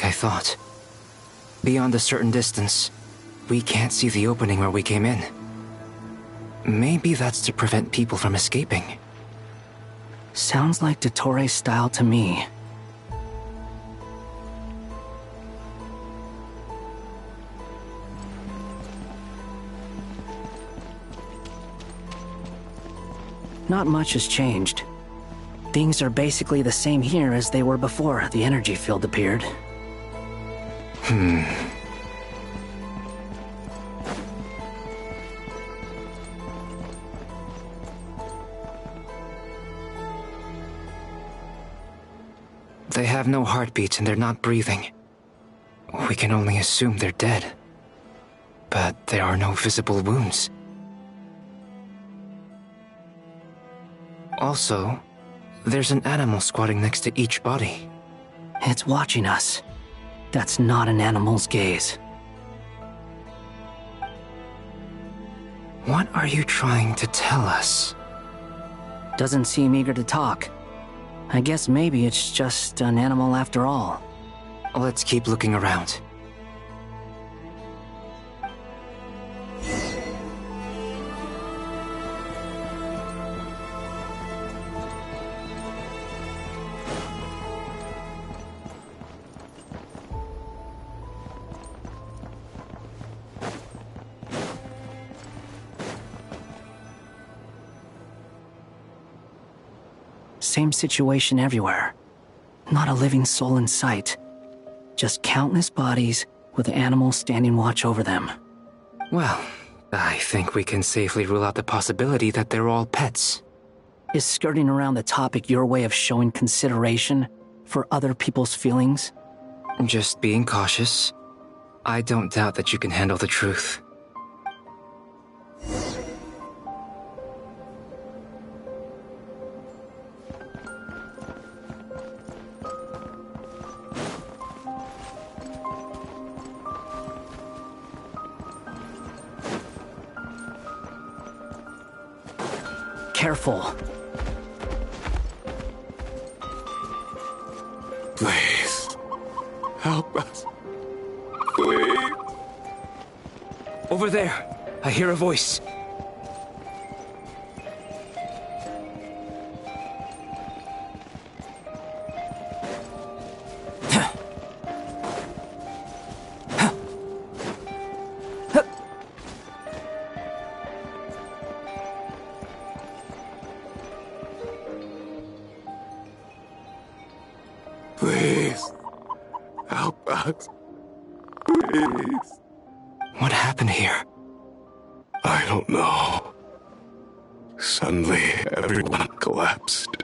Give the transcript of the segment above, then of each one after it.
like I thought. Beyond a certain distance, we can't see the opening where we came in. Maybe that's to prevent people from escaping. Sounds like Dottore style to me. Not much has changed. Things are basically the same here as they were before the energy field appeared. They have no heartbeats and they're not breathing. We can only assume they're dead. But there are no visible wounds. Also, there's an animal squatting next to each body. It's watching us. That's not an animal's gaze. What are you trying to tell us? Doesn't seem eager to talk. I guess maybe it's just an animal after all. Let's keep looking around. Same situation everywhere. Not a living soul in sight. Just countless bodies with animals standing watch over them. Well, I think we can safely rule out the possibility that they're all pets. Is skirting around the topic your way of showing consideration for other people's feelings? Just being cautious. I don't doubt that you can handle the truth. Careful. Please, help us. Please. Over there, I hear a voice. Please, help us. Please. What happened here? I don't know. Suddenly, everyone collapsed.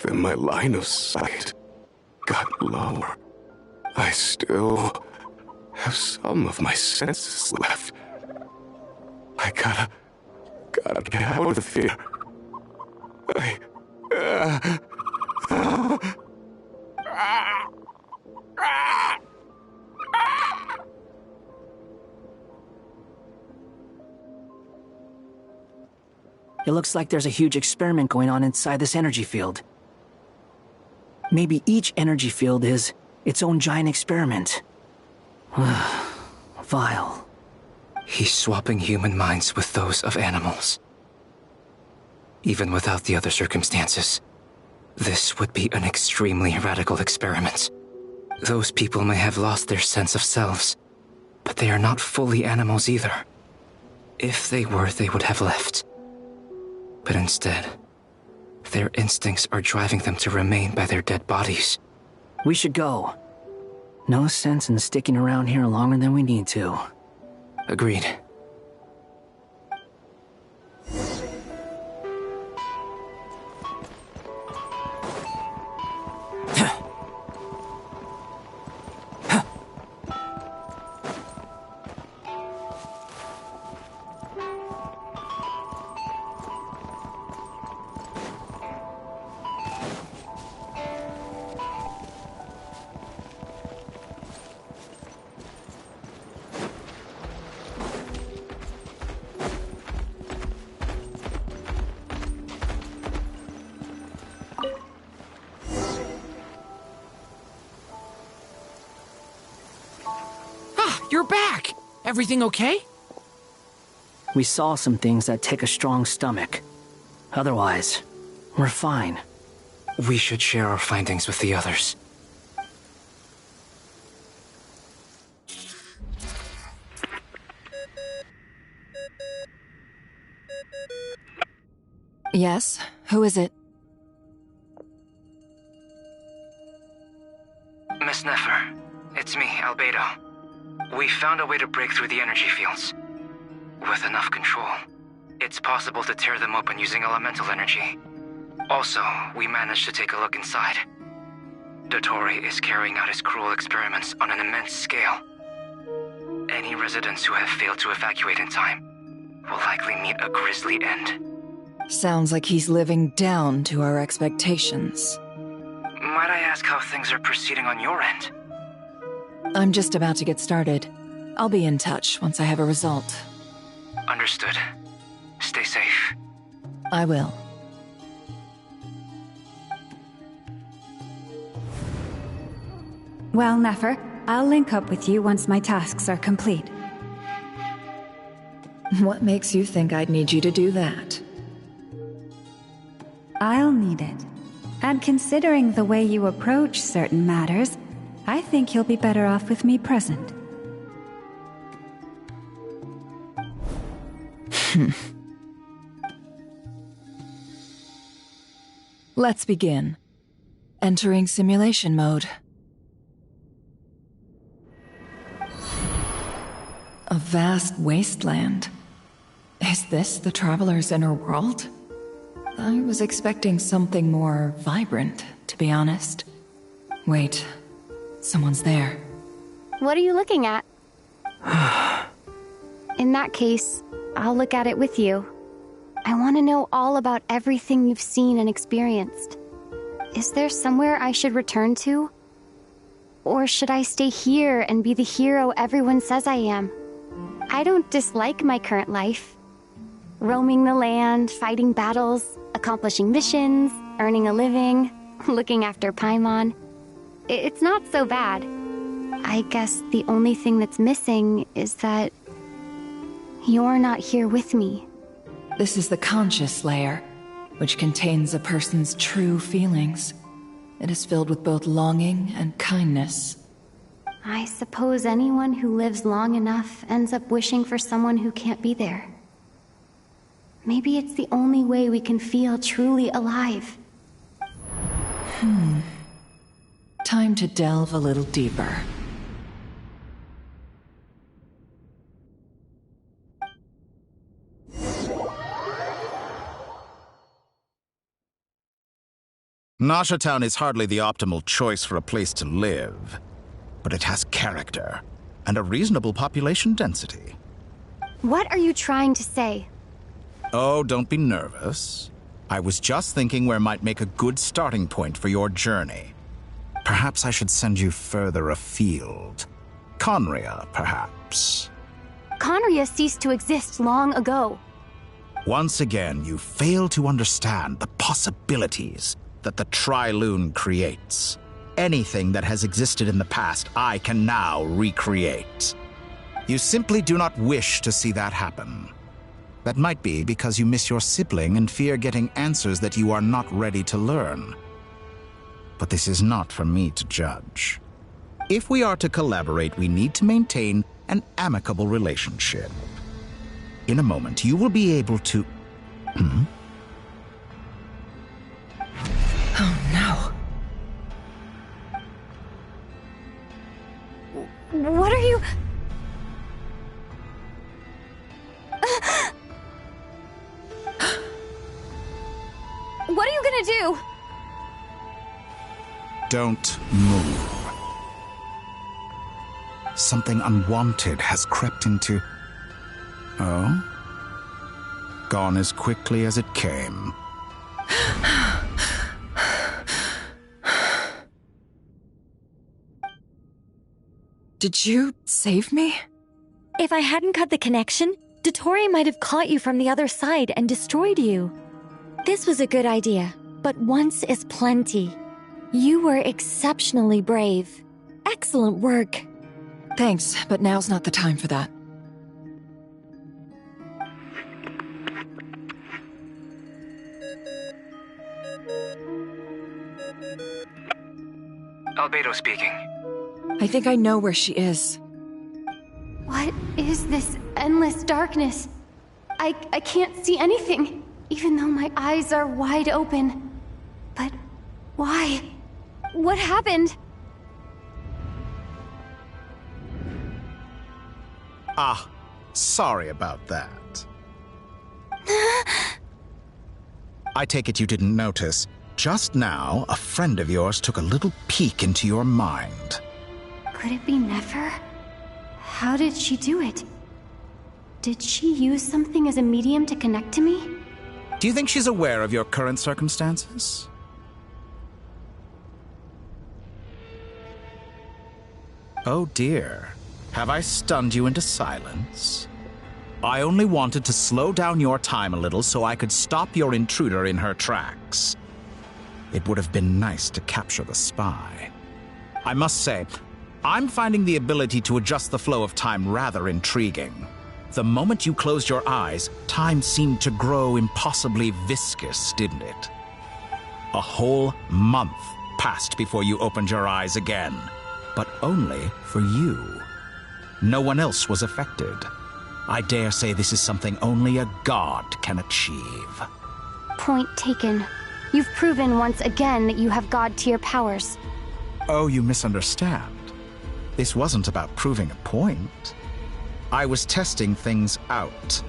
Then my line of sight got lower. I still have some of my senses left. I gotta get out of here. It looks like there's a huge experiment going on inside this energy field. Maybe each energy field is its own giant experiment. Vile. He's swapping human minds with those of animals. Even without the other circumstances, this would be an extremely radical experiment. Those people may have lost their sense of selves, but they are not fully animals either. If they were, they would have left. But instead, their instincts are driving them to remain by their dead bodies. We should go. No sense in sticking around here longer than we need to. Agreed. back! Everything okay? We saw some things that take a strong stomach. Otherwise, we're fine. We should share our findings with the others. Yes? Who is it? Miss Nefer, it's me, Albedo. We found a way to break through the energy fields. With enough control, it's possible to tear them open using elemental energy. Also, we managed to take a look inside. Dottore is carrying out his cruel experiments on an immense scale. Any residents who have failed to evacuate in time will likely meet a grisly end. Sounds like he's living down to our expectations. Might I ask how things are proceeding on your end? I'm just about to get started. I'll be in touch once I have a result. Understood. Stay safe. I will. Well, Nefer, I'll link up with you once my tasks are complete. What makes you think I'd need you to do that? I'll need it. And considering the way you approach certain matters, I think you'll be better off with me present. Let's begin. Entering simulation mode. A vast wasteland. Is this the Traveler's inner world? I was expecting something more vibrant, to be honest. Wait, someone's there. What are you looking at? In that case, I'll look at it with you. I want to know all about everything you've seen and experienced. Is there somewhere I should return to? Or should I stay here and be the hero everyone says I am? I don't dislike my current life. Roaming the land, fighting battles, accomplishing missions, earning a living, looking after Paimon. It's not so bad. I guess the only thing that's missing is that you're not here with me. This is the conscious layer, which contains a person's true feelings. It is filled with both longing and kindness. I suppose anyone who lives long enough ends up wishing for someone who can't be there. Maybe it's the only way we can feel truly alive. Time to delve a little deeper. Nasha Town is hardly the optimal choice for a place to live, but it has character and a reasonable population density. What are you trying to say? Oh, don't be nervous. I was just thinking where might make a good starting point for your journey. Perhaps I should send you further afield. Conria, perhaps. Conria ceased to exist long ago. Once again, you fail to understand the possibilities that the Tri-Lune creates. Anything that has existed in the past, I can now recreate. You simply do not wish to see that happen. That might be because you miss your sibling and fear getting answers that you are not ready to learn. But this is not for me to judge. If we are to collaborate, we need to maintain an amicable relationship. In a moment, you will be able to... Oh no. What are you... What are you gonna do? Don't move. Something unwanted has crept into... Oh? Gone as quickly as it came. Did you save me? If I hadn't cut the connection, Dottore might have caught you from the other side and destroyed you. This was a good idea, but once is plenty. You were exceptionally brave. Excellent work. Thanks, but now's not the time for that. Albedo speaking. I think I know where she is. What is this endless darkness? I can't see anything, even though my eyes are wide open. But why? What happened? Ah, sorry about that. I take it you didn't notice. Just now, a friend of yours took a little peek into your mind. Could it be Nefer? How did she do it? Did she use something as a medium to connect to me? Do you think she's aware of your current circumstances? Oh dear. Have I stunned you into silence? I only wanted to slow down your time a little so I could stop your intruder in her tracks. It would have been nice to capture the spy. I must say, I'm finding the ability to adjust the flow of time rather intriguing. The moment you closed your eyes, time seemed to grow impossibly viscous, didn't it? A whole month passed before you opened your eyes again, but only for you. No one else was affected. I dare say this is something only a god can achieve. Point taken. You've proven once again that you have god-tier powers. Oh, you misunderstand. This wasn't about proving a point. I was testing things out.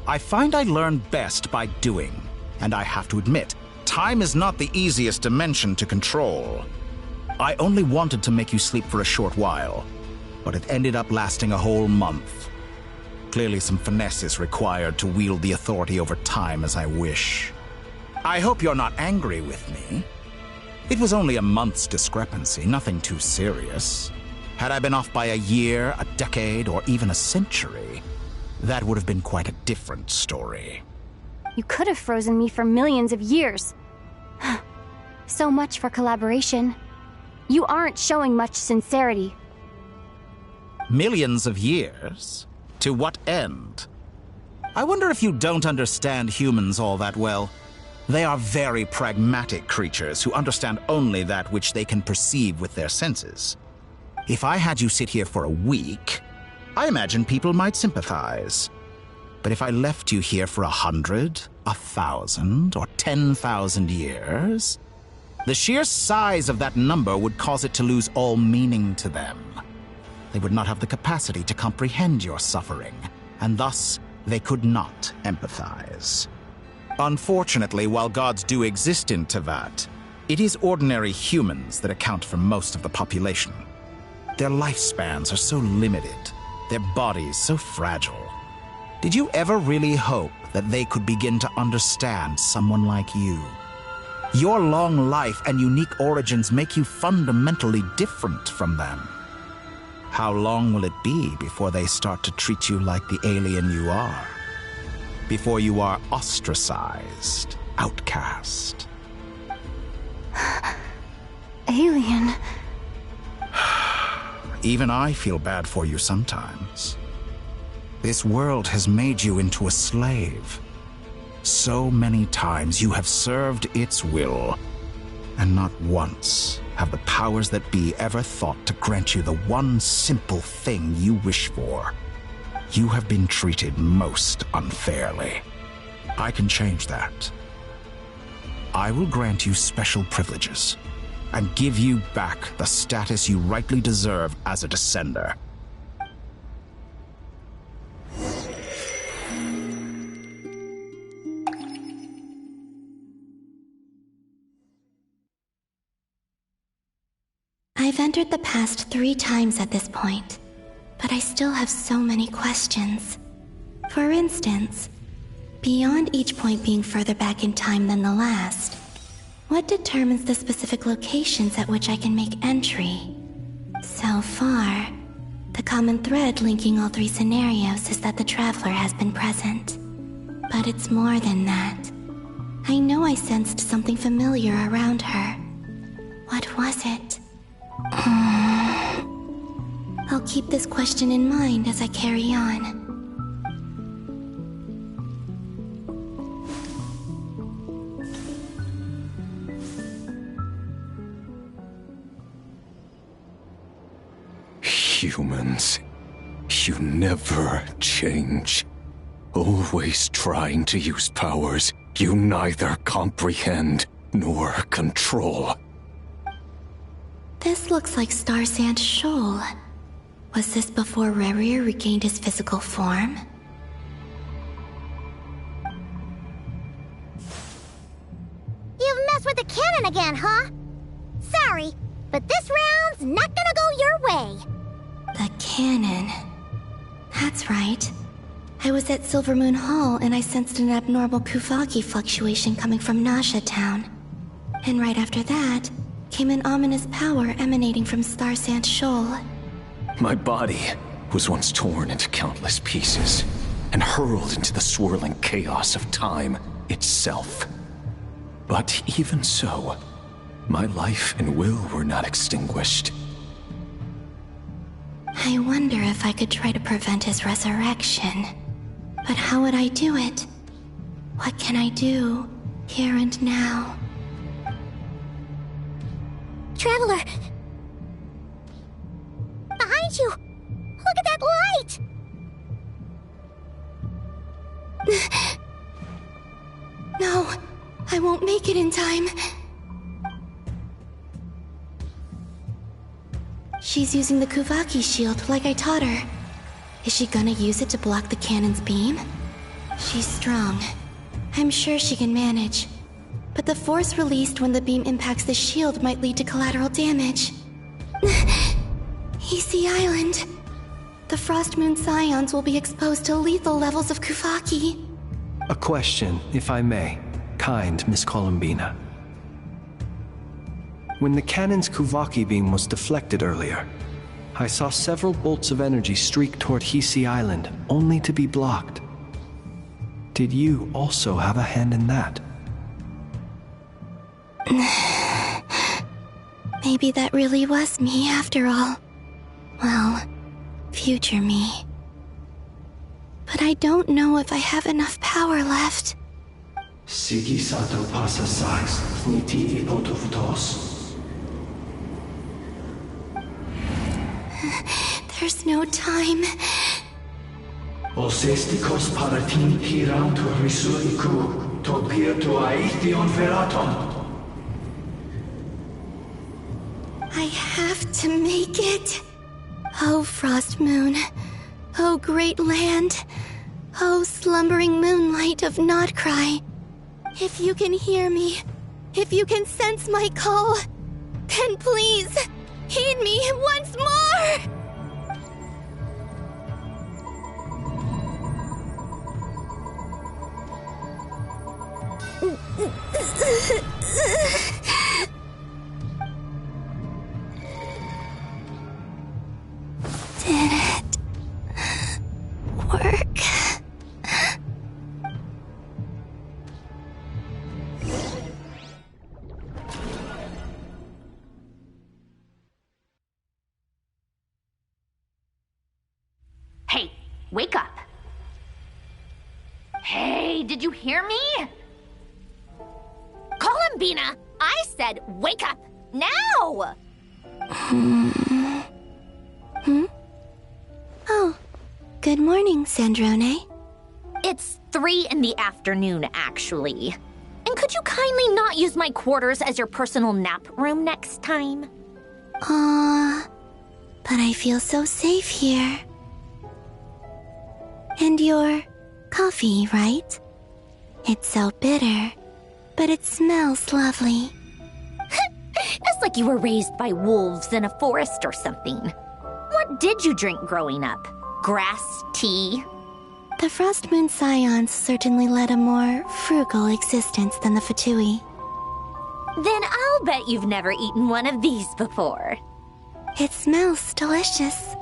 I find I learn best by doing, and I have to admit, time is not the easiest dimension to control. I only wanted to make you sleep for a short while, but it ended up lasting a whole month. Clearly some finesse is required to wield the authority over time as I wish. I hope you're not angry with me. It was only a month's discrepancy, nothing too serious. Had I been off by a year, a decade, or even a century, that would have been quite a different story. You could have frozen me for millions of years. So much for collaboration. You aren't showing much sincerity. Millions of years? To what end? I wonder if you don't understand humans all that well. They are very pragmatic creatures who understand only that which they can perceive with their senses. If I had you sit here for a week, I imagine people might sympathize. But if I left you here for 100, 1,000, or 10,000 years, the sheer size of that number would cause it to lose all meaning to them. They would not have the capacity to comprehend your suffering, and thus they could not empathize. Unfortunately, while gods do exist in Tevat, it is ordinary humans that account for most of the population. Their lifespans are so limited, their bodies so fragile. Did you ever really hope that they could begin to understand someone like you? Your long life and unique origins make you fundamentally different from them. How long will it be before they start to treat you like the alien you are? Before you are ostracized, outcast? Alien? Even I feel bad for you sometimes. This world has made you into a slave. So many times you have served its will, and not once have the powers that be ever thought to grant you the one simple thing you wish for. You have been treated most unfairly. I can change that. I will grant you special privileges and give you back the status you rightly deserve as a descender. I've entered the past 3 times at this point, but I still have so many questions. For instance, beyond each point being further back in time than the last, what determines the specific locations at which I can make entry? So far, the common thread linking all 3 scenarios is that the Traveler has been present. But it's more than that. I know I sensed something familiar around her. What was it? I'll keep this question in mind as I carry on. Humans, you never change. Always trying to use powers you neither comprehend nor control. This looks like Star Sand Shoal. Was this before Rerir regained his physical form? You've messed with the cannon again, huh? Sorry, but this round's not gonna go your way. The cannon. That's right. I was at Silvermoon Hall and I sensed an abnormal Kuvagi fluctuation coming from Nasha Town. And right after that, came an ominous power emanating from Star Sand Shoal. My body was once torn into countless pieces and hurled into the swirling chaos of time itself. But even so, my life and will were not extinguished. I wonder if I could try to prevent his resurrection. But how would I do it? What can I do, here and now? Traveler! Behind you! Look at that light! No, I won't make it in time. She's using the Kuvaki shield like I taught her. Is she gonna use it to block the cannon's beam? She's strong. I'm sure she can manage. But the force released when the beam impacts the shield might lead to collateral damage. EC Island. The Frost Moon Scions will be exposed to lethal levels of Kuvaki. A question, if I may. Kind Miss Columbina. When the cannon's Kuvaki beam was deflected earlier, I saw several bolts of energy streak toward Hisi Island, only to be blocked. Did you also have a hand in that? Maybe that really was me after all. Well, future me. But I don't know if I have enough power left. Sigi sato pasa sais, niti ipotofutos. There's no time. Osestikos paratin tiran to risuiku, to pieto aithion veraton. I have to make it. Oh, Frost Moon. Oh, great land. Oh, slumbering moonlight of Nodcry. If you can hear me, if you can sense my call, then please, heed me once more! Did it work? Hey, wake up. Hey, did you hear me? Columbina, I said wake up, now! Oh, good morning, Sandrone. It's 3 in the afternoon, actually. And could you kindly not use my quarters as your personal nap room next time? But I feel so safe here. And your coffee, right? It's so bitter, but it smells lovely. It's like you were raised by wolves in a forest or something. What did you drink growing up? Grass tea? The Frost Moon Scions certainly led a more frugal existence than the Fatui. Then I'll bet you've never eaten one of these before. It smells delicious.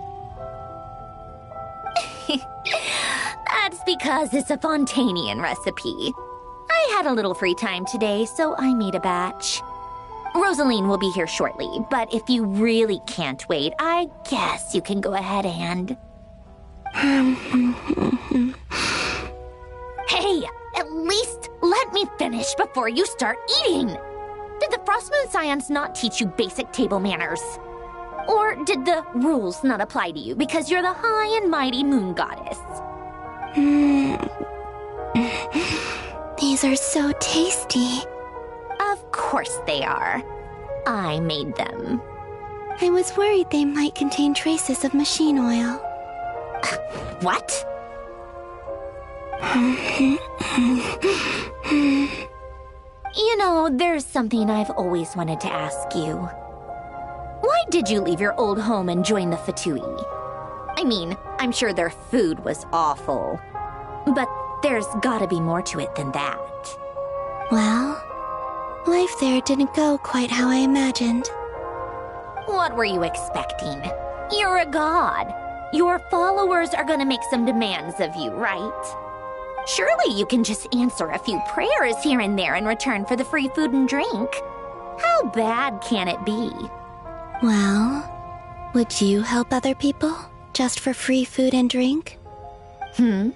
That's because it's a Fontanian recipe. I had a little free time today, so I made a batch. Rosaline will be here shortly, but if you really can't wait, I guess you can go ahead and... Hey, at least let me finish before you start eating! Did the Frost Moon Scions not teach you basic table manners? Or did the rules not apply to you because you're the high and mighty moon goddess? These are so tasty. Of course they are. I made them. I was worried they might contain traces of machine oil. What? You know, there's something I've always wanted to ask you. Why did you leave your old home and join the Fatui? I mean, I'm sure their food was awful. But there's gotta be more to it than that. Well, life there didn't go quite how I imagined. What were you expecting? You're a god. Your followers are gonna make some demands of you, right? Surely you can just answer a few prayers here and there in return for the free food and drink. How bad can it be? Well, would you help other people just for free food and drink? Hmm?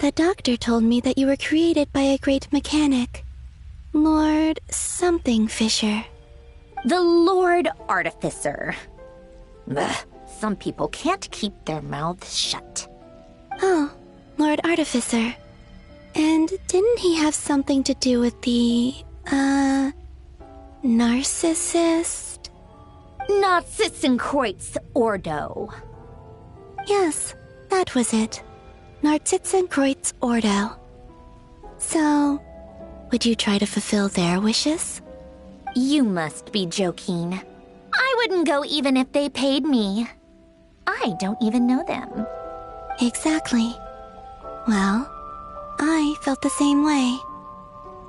The doctor told me that you were created by a great mechanic, Lord something Fisher. The Lord Artificer. Ugh, some people can't keep their mouths shut. Oh, Lord Artificer. And didn't he have something to do with the, narcissist? Narcissenkreuz Ordo. Yes, that was it. Narcissenkreuz Ordo. So, would you try to fulfill their wishes? You must be joking. I wouldn't go even if they paid me. I don't even know them. Exactly. Well, I felt the same way.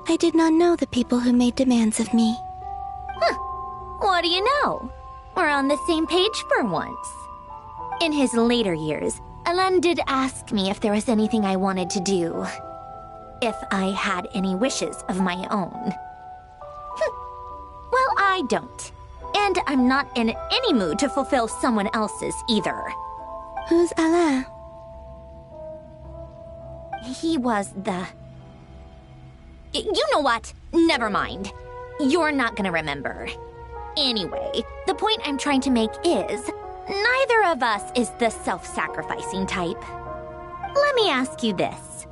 I did not know the people who made demands of me. Huh. What do you know? We're on the same page for once. In his later years, Alan did ask me if there was anything I wanted to do. If I had any wishes of my own. Well, I don't. And I'm not in any mood to fulfill someone else's either. Who's Alain? He was the... You know what? Never mind. You're not gonna remember. Anyway, the point I'm trying to make is, neither of us is the self-sacrificing type. Let me ask you this.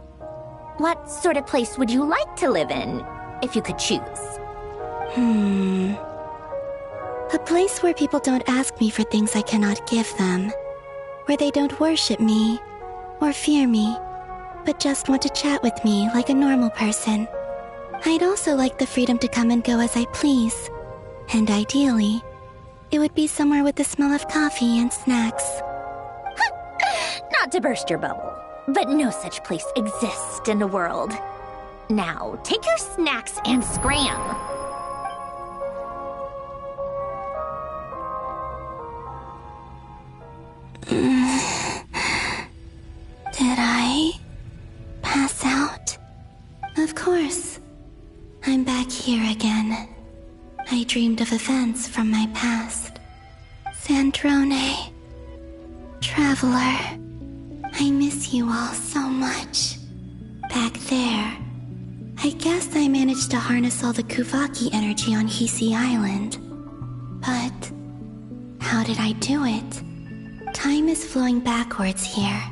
What sort of place would you like to live in, if you could choose? A place where people don't ask me for things I cannot give them. Where they don't worship me, or fear me, but just want to chat with me like a normal person. I'd also like the freedom to come and go as I please. And ideally, it would be somewhere with the smell of coffee and snacks. Not to burst your bubble, but no such place exists in the world. Now, take your snacks and scram. Did I pass out? Of course. I'm back here again. I dreamed of events from my past. Sandrone. Traveler. I miss you all so much. Back there. I guess I managed to harness all the Kuvaki energy on Hisi Island. But how did I do it? Time is flowing backwards here,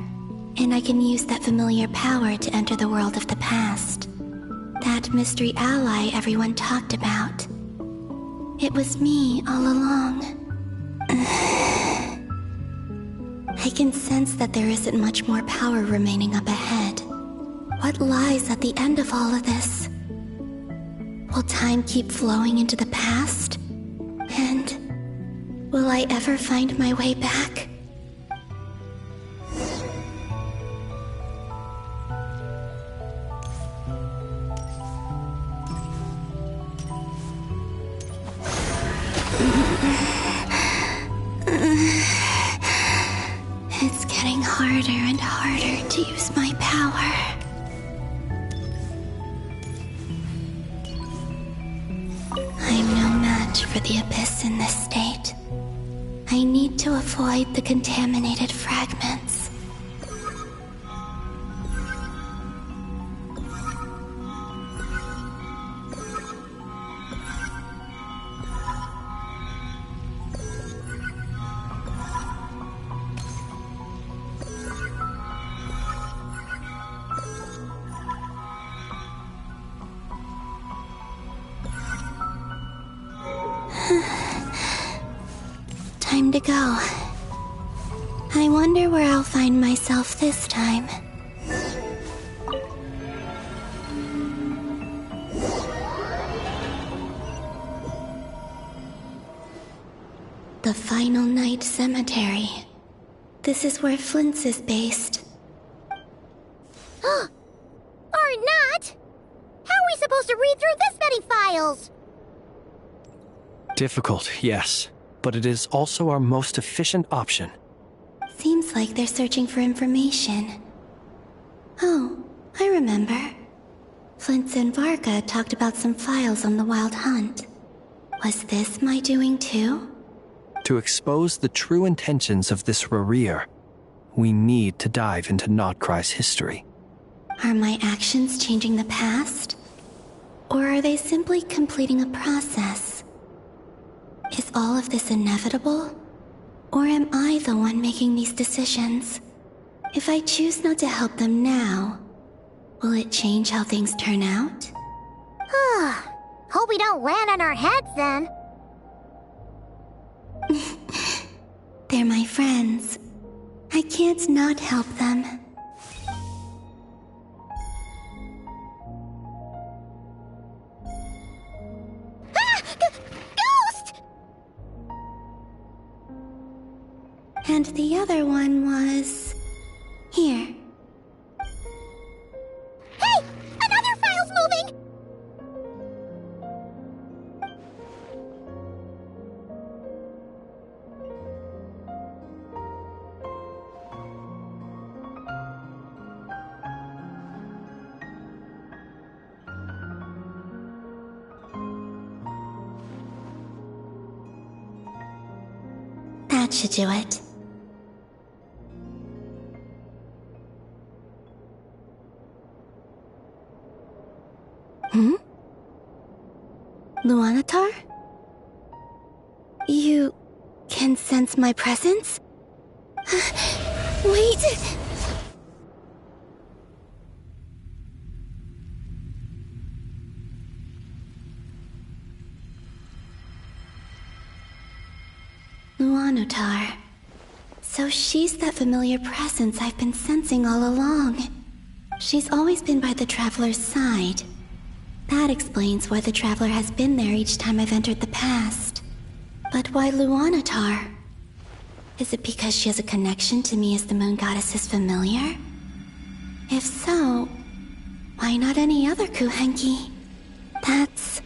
and I can use that familiar power to enter the world of the past. That mystery ally everyone talked about. It was me all along. I can sense that there isn't much more power remaining up ahead. What lies at the end of all of this? Will time keep flowing into the past? And will I ever find my way back? It's getting harder and harder to use my power. the Abyss in this state. I need to avoid the contaminated fragments. Time to go. I wonder where I'll find myself this time. The Final Night Cemetery. This is where Flint's is based. Or not! How are we supposed to read through this many files? Difficult, yes. But it is also our most efficient option. Seems like they're searching for information. Oh, I remember. Flint and Varga talked about some files on the Wild Hunt. Was this my doing too? To expose the true intentions of this Rarir, we need to dive into Notcry's history. Are my actions changing the past? Or are they simply completing a process? Is all of this inevitable? Or am I the one making these decisions? If I choose not to help them now, will it change how things turn out? Hope we don't land on our heads then. They're my friends. I can't not help them. Ghost! And the other one was... here. Hey! Another file's moving! That should do it. Luanatar? You can sense my presence? Wait! Luanatar. So she's that familiar presence I've been sensing all along. She's always been by the Traveler's side. That explains why the Traveler has been there each time I've entered the past. But why Luanatar? Is it because she has a connection to me as the Moon Goddess's familiar? If so, why not any other Kuhenki? That's...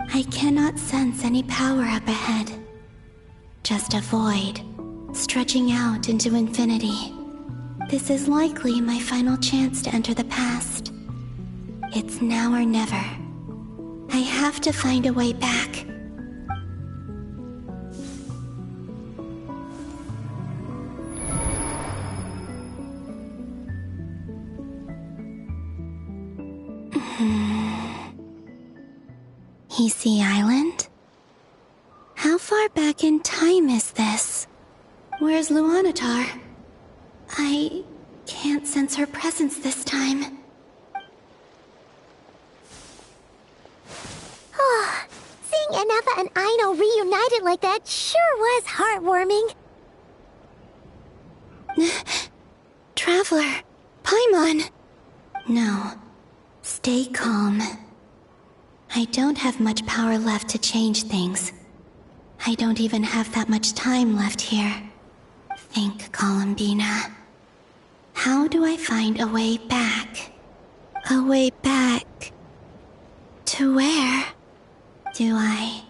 I cannot sense any power up ahead. Just a void, stretching out into infinity. This is likely my final chance to enter the past. It's now or never. I have to find a way back. Hisi Island? How far back in time is this? Where's Luanatar? I can't sense her presence this time. Seeing Anafa and Aino reunited like that sure was heartwarming. Traveler, Paimon. No, stay calm. I don't have much power left to change things. I don't even have that much time left here. Think, Columbina. How do I find a way back? A way back... to where? Do I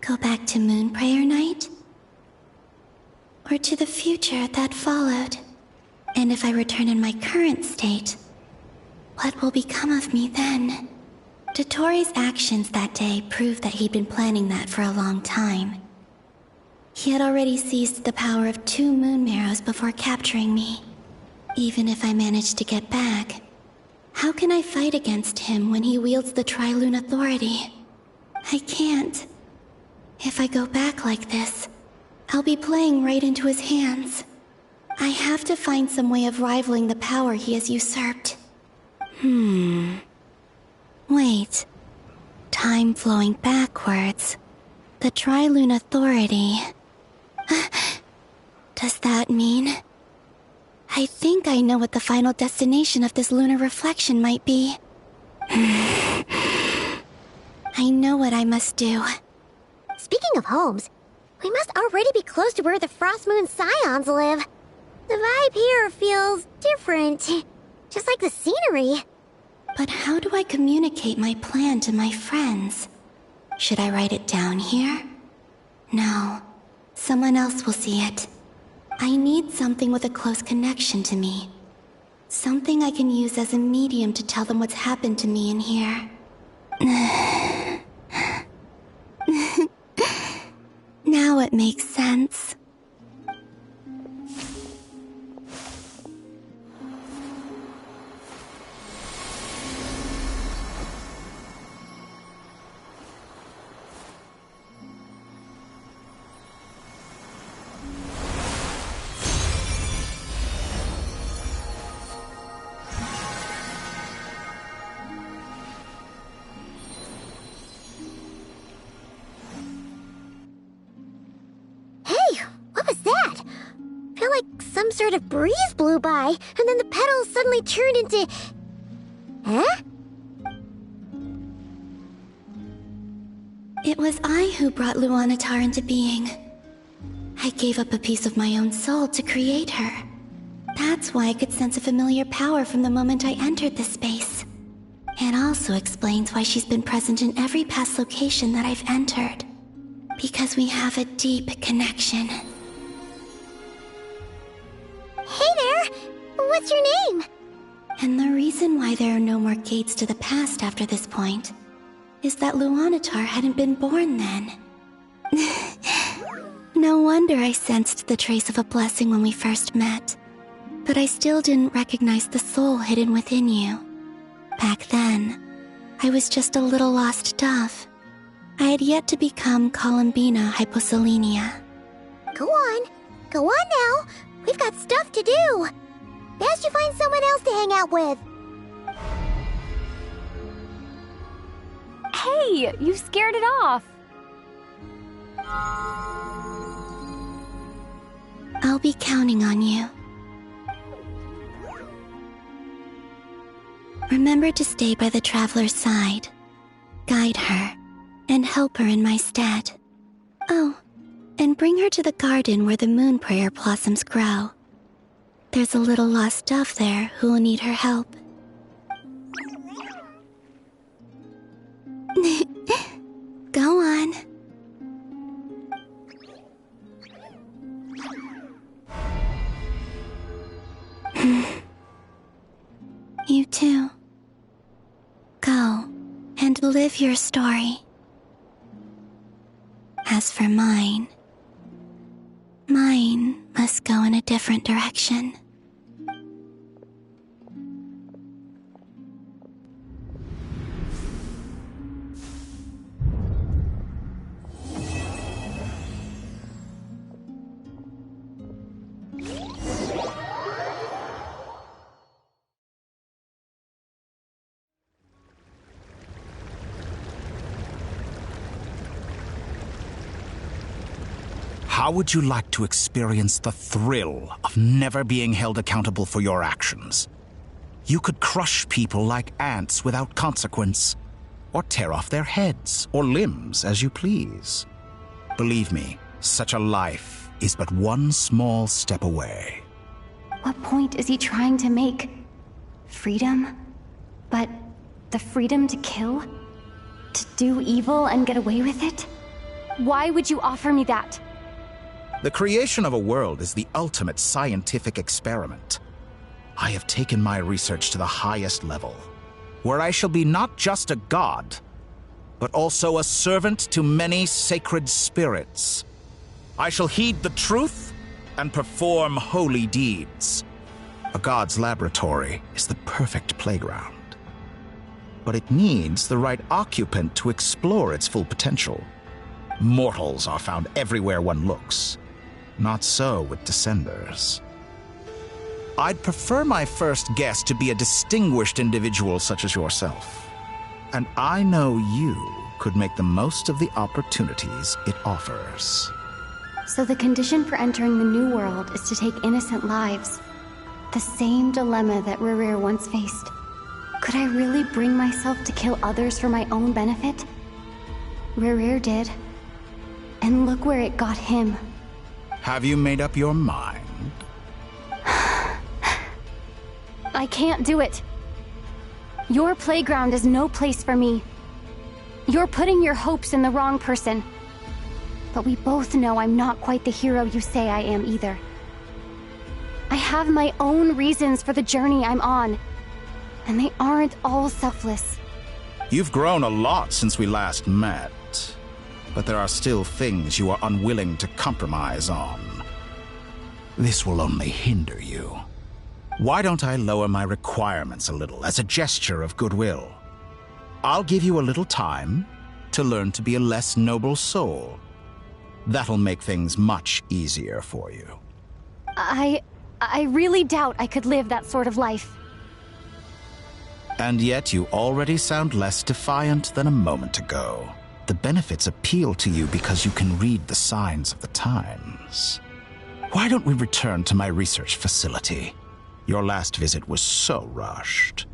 go back to Moonprayer Night? Or to the future that followed? And if I return in my current state, what will become of me then? Dotori's actions that day proved that he'd been planning that for a long time. He had already seized the power of 2 moon marrows before capturing me. Even if I managed to get back, how can I fight against him when he wields the Tri-Lune Authority? I can't. If I go back like this, I'll be playing right into his hands. I have to find some way of rivaling the power he has usurped. Wait. Time flowing backwards. The Tri-Lune Authority. Does that mean... I think I know what the final destination of this lunar reflection might be. I know what I must do. Speaking of homes, we must already be close to where the Frost Moon Scions live. The vibe here feels different, just like the scenery. But how do I communicate my plan to my friends? Should I write it down here? No, someone else will see it. I need something with a close connection to me. Something I can use as a medium to tell them what's happened to me in here. Now it makes sense. Some sort of breeze blew by, and then the petals suddenly turned into... Huh? It was I who brought Luanatar into being. I gave up a piece of my own soul to create her. That's why I could sense a familiar power from the moment I entered this space. It also explains why she's been present in every past location that I've entered. Because we have a deep connection. Hey there! What's your name? And the reason why there are no more gates to the past after this point is that Luanatar hadn't been born then. No wonder I sensed the trace of a blessing when we first met. But I still didn't recognize the soul hidden within you. Back then, I was just a little lost dove. I had yet to become Columbina Hyposelenia. Go on now. We've got stuff to do. Best you find someone else to hang out with. Hey, you scared it off. I'll be counting on you. Remember to stay by the traveler's side, guide her, and help her in my stead. Oh, and bring her to the garden where the Moonprayer blossoms grow. There's a little lost dove there who will need her help. Go on. You too. Go and live your story. As for mine must go in a different direction. How would you like to experience the thrill of never being held accountable for your actions? You could crush people like ants without consequence, or tear off their heads or limbs as you please. Believe me, such a life is but one small step away. What point is he trying to make? Freedom? But the freedom to kill? To do evil and get away with it? Why would you offer me that? The creation of a world is the ultimate scientific experiment. I have taken my research to the highest level, where I shall be not just a god, but also a servant to many sacred spirits. I shall heed the truth and perform holy deeds. A god's laboratory is the perfect playground. But it needs the right occupant to explore its full potential. Mortals are found everywhere one looks. Not so with Descenders. I'd prefer my first guest to be a distinguished individual such as yourself. And I know you could make the most of the opportunities it offers. So the condition for entering the new world is to take innocent lives. The same dilemma that Rerir once faced. Could I really bring myself to kill others for my own benefit? Rerir did. And look where it got him. Have you made up your mind? I can't do it. Your playground is no place for me. You're putting your hopes in the wrong person. But we both know I'm not quite the hero you say I am either. I have my own reasons for the journey I'm on, and they aren't all selfless. You've grown a lot since we last met, but there are still things you are unwilling to compromise on. This will only hinder you. Why don't I lower my requirements a little as a gesture of goodwill? I'll give you a little time to learn to be a less noble soul. That'll make things much easier for you. I really doubt I could live that sort of life. And yet you already sound less defiant than a moment ago. The benefits appeal to you because you can read the signs of the times. Why don't we return to my research facility? Your last visit was so rushed.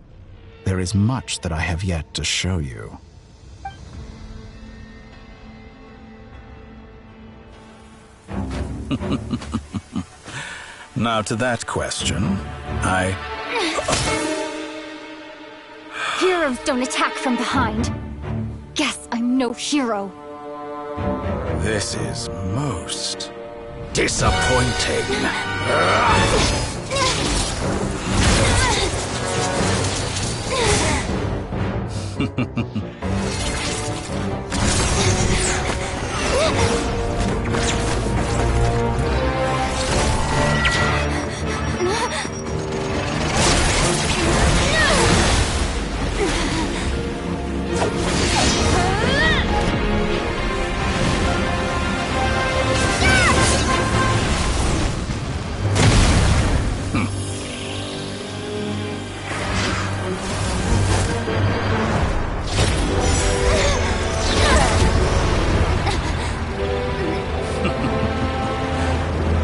There is much that I have yet to show you. Now to that question, Heroes don't attack from behind. Guess I'm no hero. This is most disappointing.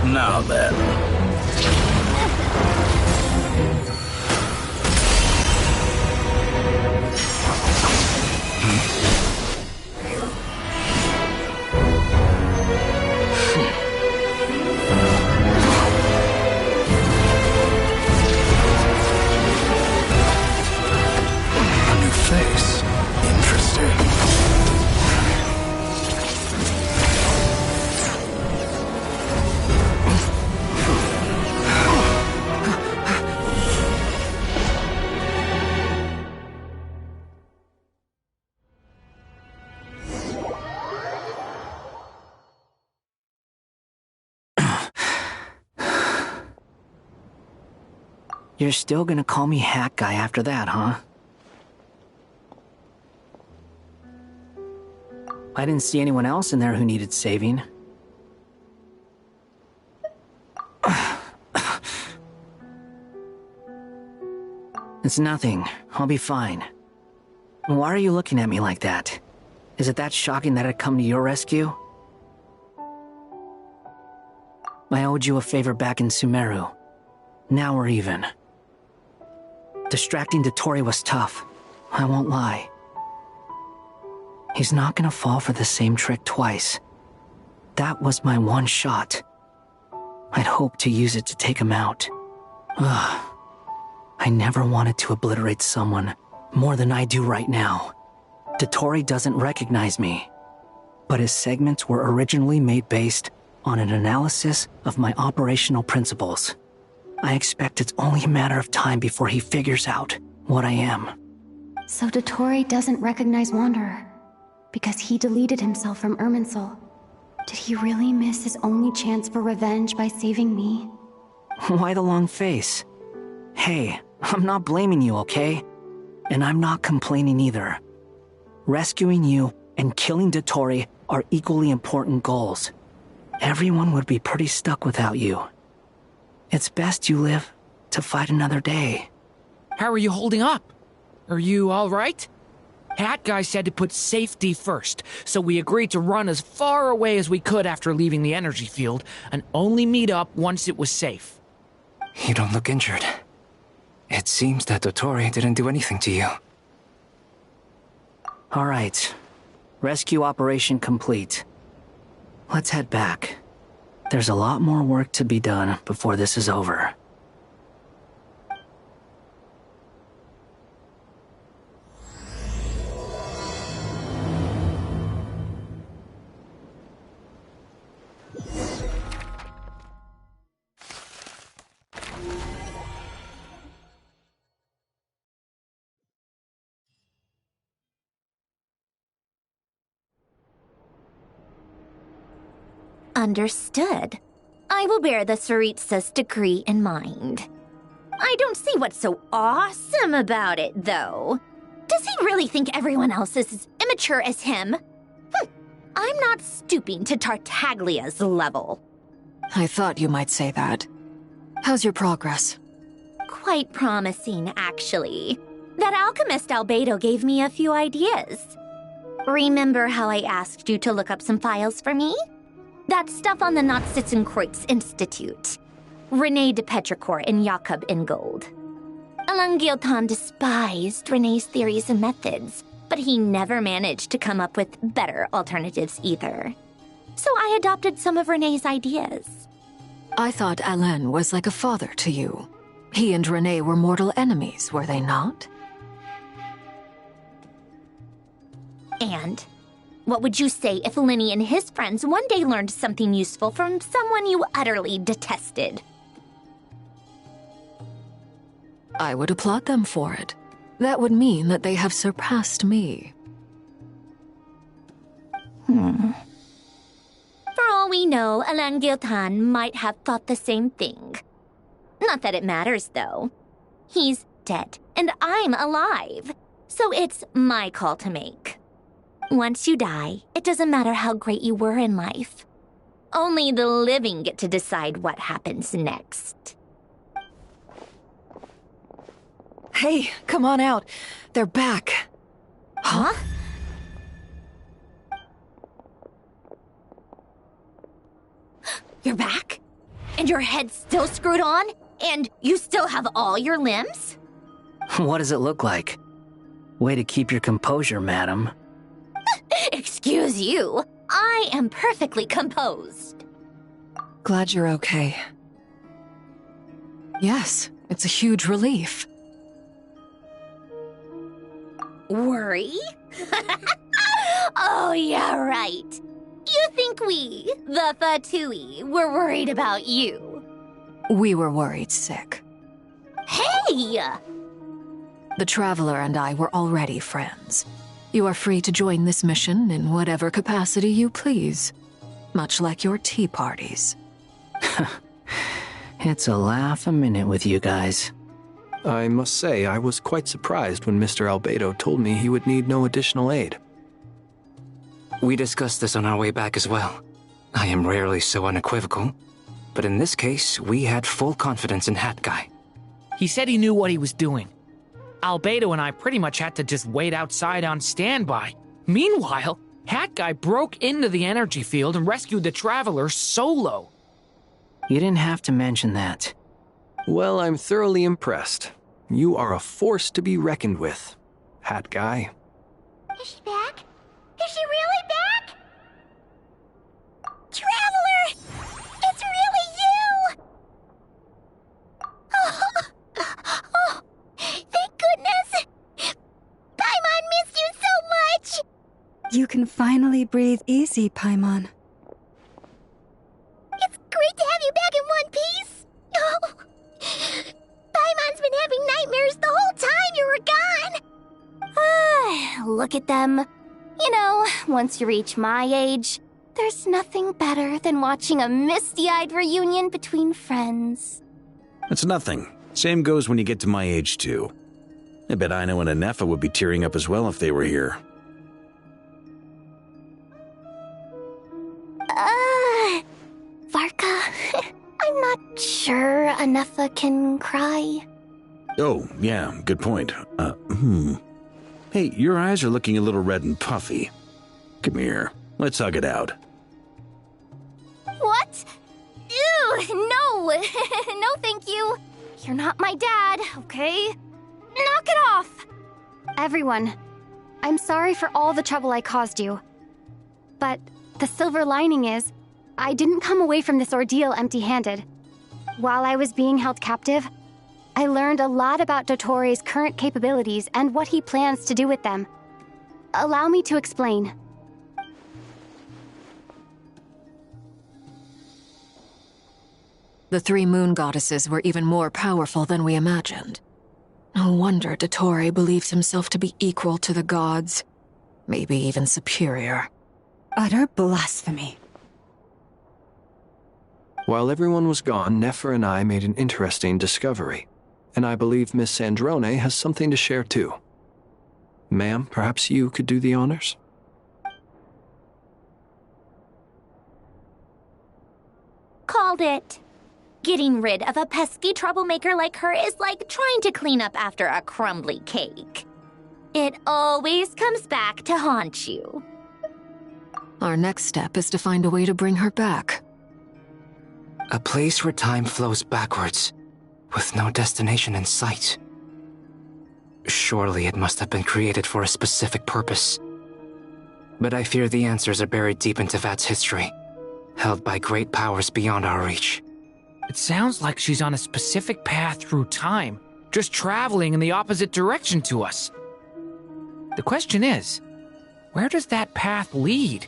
Now then. A new face. Interesting. You're still gonna call me Hack Guy after that, huh? I didn't see anyone else in there who needed saving. It's nothing. I'll be fine. Why are you looking at me like that? Is it that shocking that I'd come to your rescue? I owed you a favor back in Sumeru. Now we're even. Distracting Dotori was tough, I won't lie. He's not gonna fall for the same trick twice. That was my one shot. I'd hoped to use it to take him out. Ugh. I never wanted to obliterate someone more than I do right now. Dotori doesn't recognize me, but his segments were originally made based on an analysis of my operational principles. I expect it's only a matter of time before he figures out what I am. So Dotori doesn't recognize Wanderer because he deleted himself from Irminsul. Did he really miss his only chance for revenge by saving me? Why the long face? Hey, I'm not blaming you, okay? And I'm not complaining either. Rescuing you and killing Dotori are equally important goals. Everyone would be pretty stuck without you. It's best you live to fight another day. How are you holding up? Are you alright? Hat Guy said to put safety first, so we agreed to run as far away as we could after leaving the energy field, and only meet up once it was safe. You don't look injured. It seems that Dotori didn't do anything to you. Alright. Rescue operation complete. Let's head back. There's a lot more work to be done before this is over. Understood. I will bear the Tsaritsa's decree in mind. I don't see what's so awesome about it, though. Does he really think everyone else is as immature as him? I'm not stooping to Tartaglia's level. I thought you might say that. How's your progress? Quite promising, actually. That alchemist Albedo gave me a few ideas. Remember how I asked you to look up some files for me? That stuff on the Nachtschitzenkreuz Institute. René de Petrichor and Jakob Ingold. Alain Guillotin despised René's theories and methods, but he never managed to come up with better alternatives either. So I adopted some of René's ideas. I thought Alain was like a father to you. He and René were mortal enemies, were they not? And what would you say if Lenny and his friends one day learned something useful from someone you utterly detested? I would applaud them for it. That would mean that they have surpassed me. For all we know, Alain Guillotin might have thought the same thing. Not that it matters, though. He's dead, and I'm alive. So it's my call to make. Once you die, it doesn't matter how great you were in life. Only the living get to decide what happens next. Hey, come on out. They're back. Huh? You're back? And your head's still screwed on? And you still have all your limbs? What does it look like? Way to keep your composure, madam. Excuse you. I am perfectly composed. Glad you're okay. Yes, it's a huge relief. Worry? Oh, yeah, right. You think we, the Fatui, were worried about you? We were worried sick. Hey! The Traveler and I were already friends. You are free to join this mission in whatever capacity you please. Much like your tea parties. It's a laugh a minute with you guys. I must say, I was quite surprised when Mr. Albedo told me he would need no additional aid. We discussed this on our way back as well. I am rarely so unequivocal, but in this case, we had full confidence in Hat Guy. He said he knew what he was doing. Albedo and I pretty much had to just wait outside on standby. Meanwhile, Hat Guy broke into the energy field and rescued the Traveler solo. You didn't have to mention that. Well, I'm thoroughly impressed. You are a force to be reckoned with, Hat Guy. Is she back? Is she really back? You can finally breathe easy, Paimon. It's great to have you back in one piece! Oh, Paimon's been having nightmares the whole time you were gone! Look at them. You know, once you reach my age, there's nothing better than watching a misty-eyed reunion between friends. It's nothing. Same goes when you get to my age, too. I bet Ino and Anefa would be tearing up as well if they were here. Varka, I'm not sure Anefa can cry. Oh, yeah, good point. Hey, your eyes are looking a little red and puffy. Come here, let's hug it out. What? Ew, no! No, thank you. You're not my dad, okay? Knock it off! Everyone, I'm sorry for all the trouble I caused you. But the silver lining is, I didn't come away from this ordeal empty-handed. While I was being held captive, I learned a lot about Dottoro's current capabilities and what he plans to do with them. Allow me to explain. The three moon goddesses were even more powerful than we imagined. No wonder Dottore believed himself to be equal to the gods, maybe even superior. Utter blasphemy. While everyone was gone, Nefer and I made an interesting discovery, and I believe Miss Sandrone has something to share too. Ma'am, perhaps you could do the honors? Called it. Getting rid of a pesky troublemaker like her is like trying to clean up after a crumbly cake. It always comes back to haunt you. Our next step is to find a way to bring her back. A place where time flows backwards, with no destination in sight. Surely it must have been created for a specific purpose. But I fear the answers are buried deep in Tevat's history, held by great powers beyond our reach. It sounds like she's on a specific path through time, just traveling in the opposite direction to us. The question is, where does that path lead?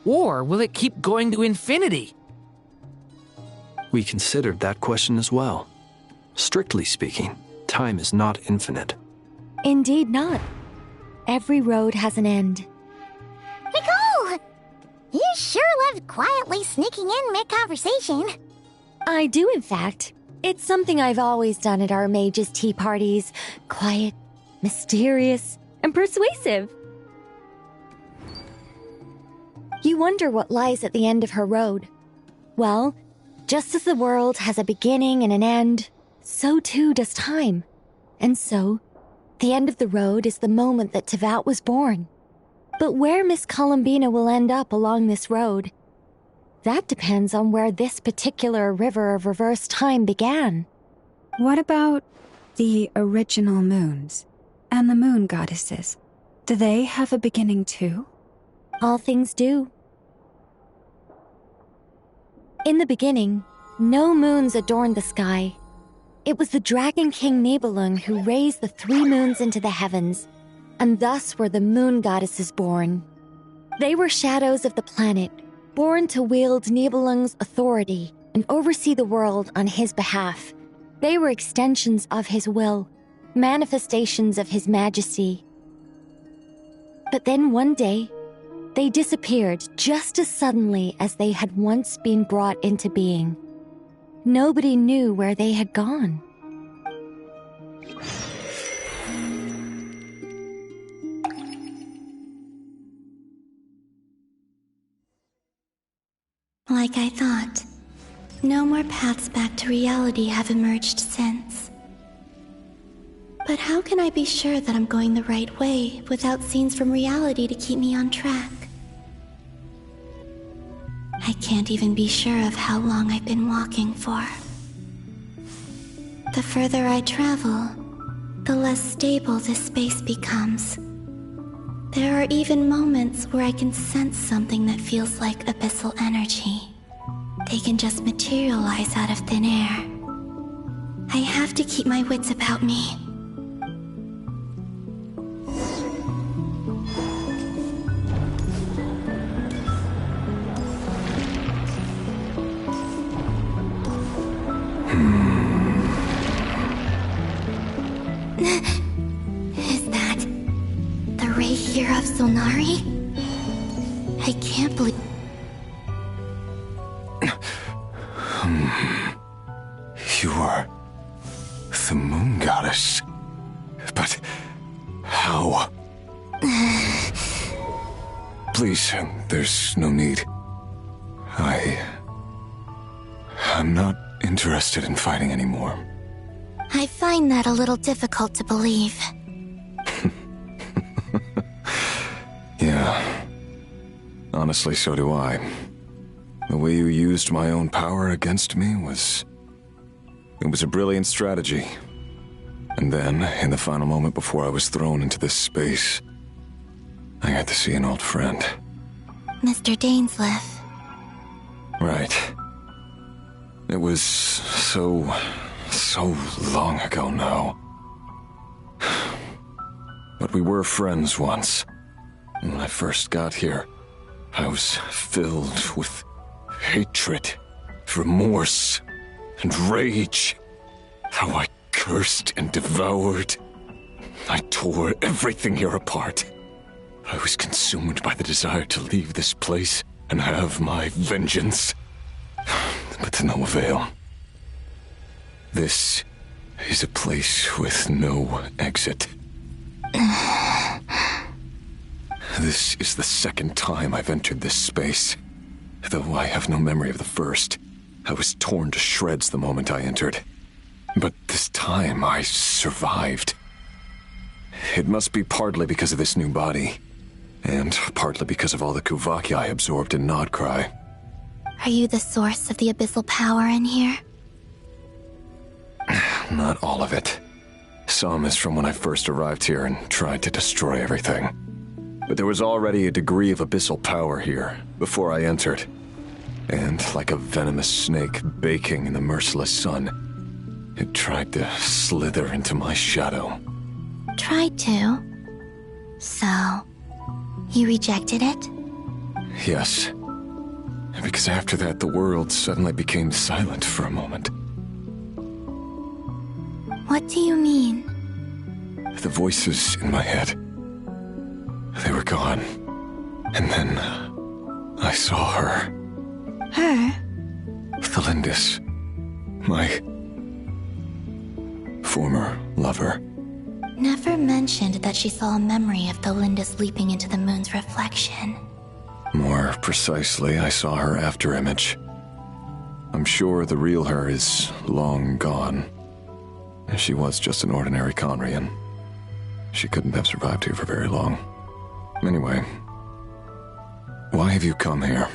Or will it keep going to infinity? We considered that question as well. Strictly speaking, time is not infinite. Indeed not. Every road has an end. Nicole! You sure loved quietly sneaking in mid-conversation. I do, in fact. It's something I've always done at our mages' tea parties. Quiet, mysterious, and persuasive. You wonder what lies at the end of her road. Well, just as the world has a beginning and an end, so too does time. And so, the end of the road is the moment that Tevat was born. But where Miss Columbina will end up along this road, that depends on where this particular river of reverse time began. What about the original moons and the moon goddesses? Do they have a beginning too? All things do. In the beginning, no moons adorned the sky. It was the Dragon King Nibelung who raised the three moons into the heavens, and thus were the moon goddesses born. They were shadows of the planet, born to wield Nibelung's authority and oversee the world on his behalf. They were extensions of his will, manifestations of his majesty. But then one day, they disappeared just as suddenly as they had once been brought into being. Nobody knew where they had gone. Like I thought, no more paths back to reality have emerged since. But how can I be sure that I'm going the right way without scenes from reality to keep me on track? I can't even be sure of how long I've been walking for. The further I travel, the less stable this space becomes. There are even moments where I can sense something that feels like abyssal energy. They can just materialize out of thin air. I have to keep my wits about me. The ray here of Solnari? I can't believe... You are the moon goddess. But how? Please, there's no need. I'm not interested in fighting anymore. I find that a little difficult to believe. Yeah. Honestly, so do I. The way you used my own power against me was... It was a brilliant strategy. And then, in the final moment before I was thrown into this space, I got to see an old friend. Mr. Dainsleif. Right. It was so long ago now. But we were friends once. And when I first got here, I was filled with hatred, remorse, and rage. How I cursed and devoured. I tore everything here apart. I was consumed by the desire to leave this place and have my vengeance. But to no avail. This is a place with no exit. This is the second time I've entered this space. Though I have no memory of the first. I was torn to shreds the moment I entered. But this time I survived. It must be partly because of this new body. And partly because of all the Kuvaki I absorbed in Nodcry. Are you the source of the abyssal power in here? Not all of it. Some is from when I first arrived here and tried to destroy everything. But there was already a degree of abyssal power here before I entered. And like a venomous snake baking in the merciless sun, it tried to slither into my shadow. Tried to? So, you rejected it? Yes. Because after that, the world suddenly became silent for a moment. What do you mean? The voices in my head, they were gone. And then I saw her. Her? Thalindis. My former lover. Never mentioned that she saw a memory of Thalindis leaping into the moon's reflection. More precisely, I saw her afterimage. I'm sure the real her is long gone. She was just an ordinary Conrian. She couldn't have survived here for very long. Anyway, why have you come here?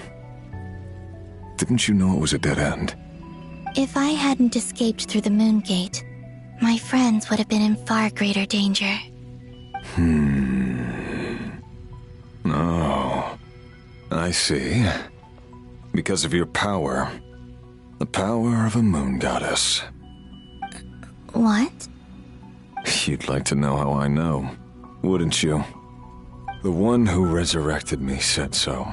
Didn't you know it was a dead end? If I hadn't escaped through the moon gate, my friends would have been in far greater danger. Oh, I see. Because of your power. The power of a moon goddess. What? You'd like to know how I know, wouldn't you? The one who resurrected me said so.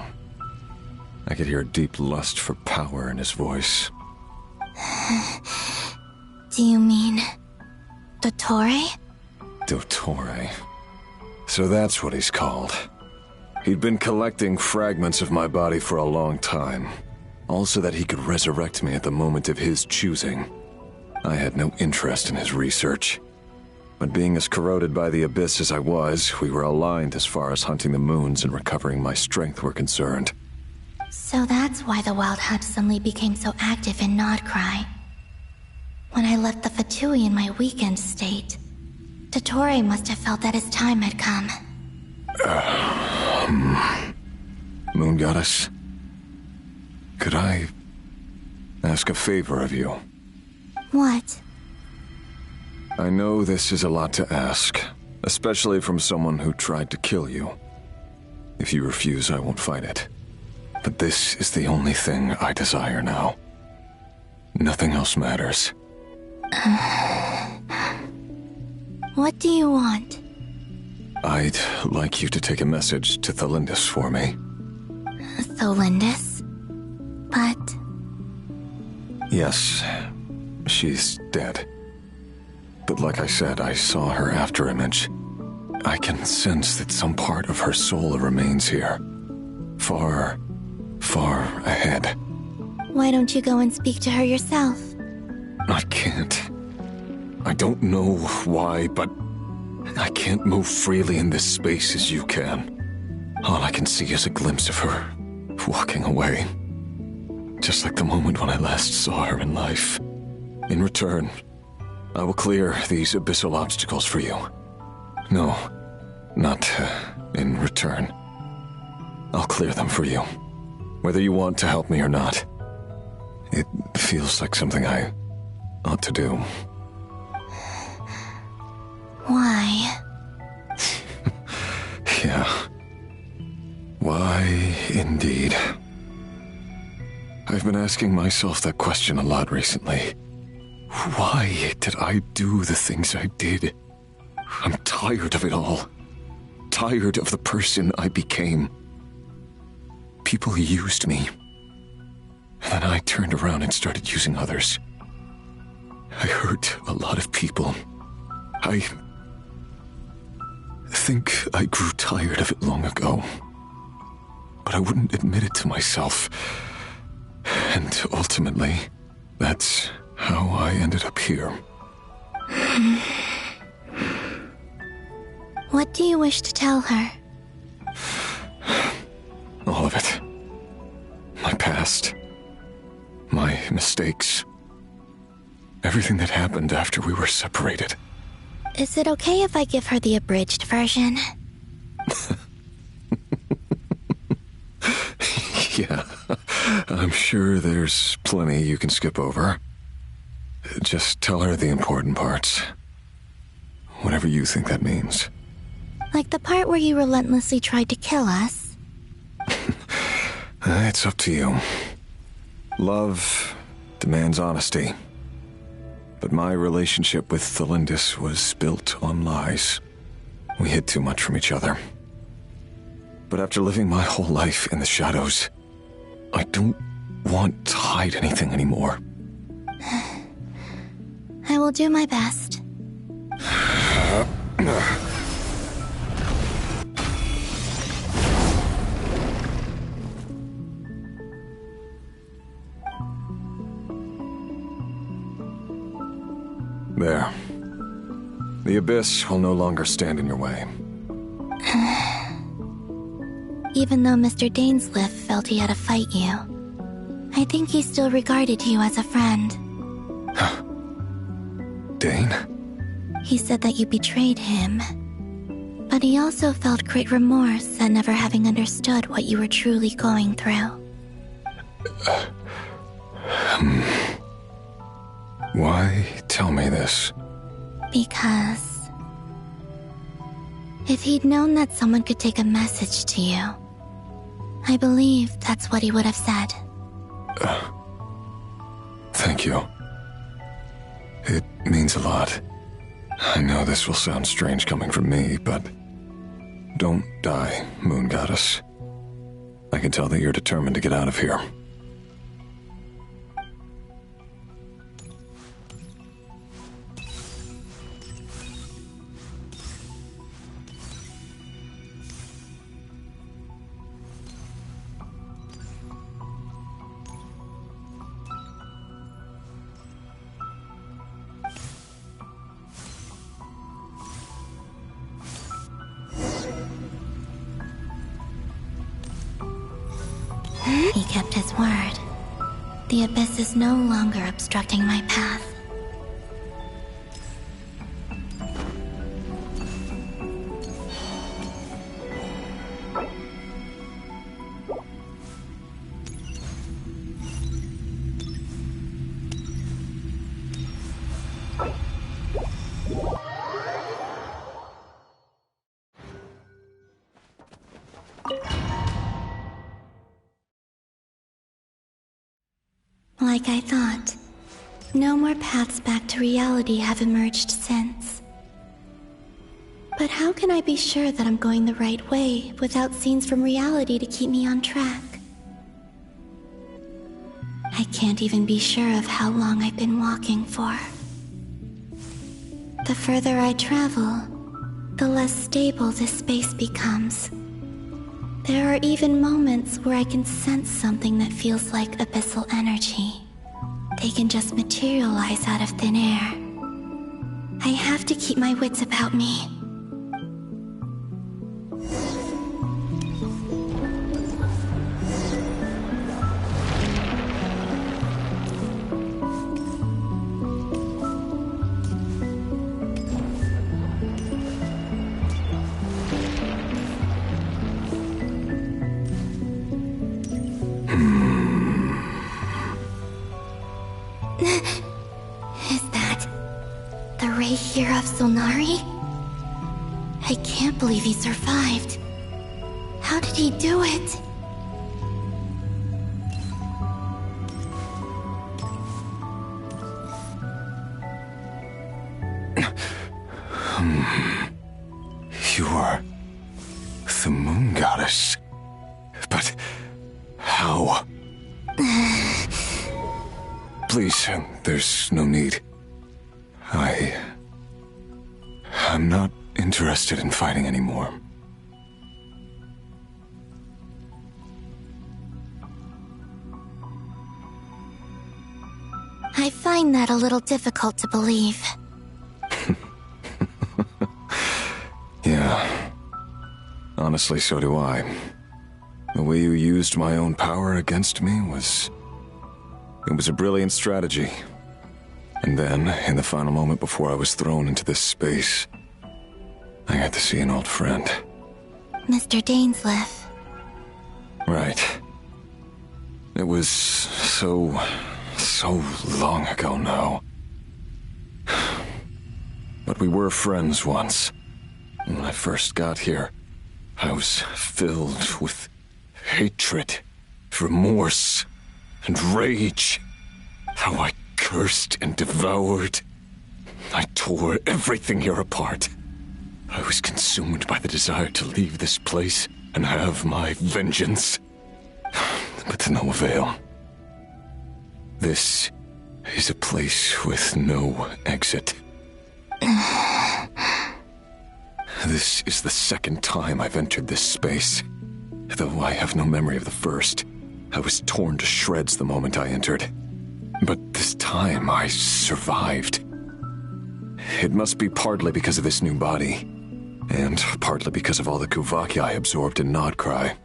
I could hear a deep lust for power in his voice. Do you mean... Dottore? Dottore. So that's what he's called. He'd been collecting fragments of my body for a long time. Also that he could resurrect me at the moment of his choosing. I had no interest in his research. But being as corroded by the abyss as I was, we were aligned as far as hunting the moons and recovering my strength were concerned. So that's why the Wild Hunt suddenly became so active in Nodcry. When I left the Fatui in my weakened state, Dottore must have felt that his time had come. Moon Goddess, could I ask a favor of you? What? I know this is a lot to ask, especially from someone who tried to kill you. If you refuse, I won't fight it. But this is the only thing I desire now. Nothing else matters. What do you want? I'd like you to take a message to Thalindis for me. Thalindis? But... Yes, she's dead. But like I said, I saw her afterimage. I can sense that some part of her soul remains here. Far, far ahead. Why don't you go and speak to her yourself? I can't. I don't know why, but I can't move freely in this space as you can. All I can see is a glimpse of her walking away. Just like the moment when I last saw her in life. In return, I will clear these abyssal obstacles for you. No, not in return. I'll clear them for you. Whether you want to help me or not. It feels like something I ought to do. Why? Yeah. Why, indeed. I've been asking myself that question a lot recently. Why did I do the things I did? I'm tired of it all. Tired of the person I became. People used me. And then I turned around and started using others. I hurt a lot of people. I think I grew tired of it long ago. But I wouldn't admit it to myself. And ultimately, that's how I ended up here. What do you wish to tell her? All of it. My past. My mistakes. Everything that happened after we were separated. Is it okay if I give her the abridged version? Yeah, I'm sure there's plenty you can skip over. Just tell her the important parts. Whatever you think that means. Like the part where you relentlessly tried to kill us? It's up to you. Love demands honesty. But my relationship with Thelindis was built on lies. We hid too much from each other. But after living my whole life in the shadows, I don't want to hide anything anymore. I will do my best. There. The abyss will no longer stand in your way. Even though Mr. Dainsleif felt he had to fight you, I think he still regarded you as a friend. Dane? He said that you betrayed him. But he also felt great remorse at never having understood what you were truly going through. Why tell me this? Because if he'd known that someone could take a message to you, I believe that's what he would have said. Thank you. It means a lot. I know this will sound strange coming from me, but don't die, Moon Goddess. I can tell that you're determined to get out of here. He kept his word. The abyss is no longer obstructing my path. Like I thought, no more paths back to reality have emerged since. But how can I be sure that I'm going the right way without scenes from reality to keep me on track? I can't even be sure of how long I've been walking for. The further I travel, the less stable this space becomes. There are even moments where I can sense something that feels like abyssal energy. They can just materialize out of thin air. I have to keep my wits about me. Is that the ray here of Solnari? I can't believe he survived. How did he do it? You are the moon goddess. But how? Please, there's no need. I'm not interested in fighting anymore. I find that a little difficult to believe. Yeah. Honestly, so do I. The way you used my own power against me was... It was a brilliant strategy. And then, in the final moment before I was thrown into this space, I got to see an old friend. Mr. Dainsleif. Right. It was so long ago now. But we were friends once. And when I first got here, I was filled with hatred, remorse, and rage. How I cursed and devoured. I tore everything here apart. I was consumed by the desire to leave this place and have my vengeance. But to no avail. This is a place with no exit. This is the second time I've entered this space. Though I have no memory of the first. I was torn to shreds the moment I entered. But this time I survived. It must be partly because of this new body, and partly because of all the Kuvaki I absorbed in Nodcry.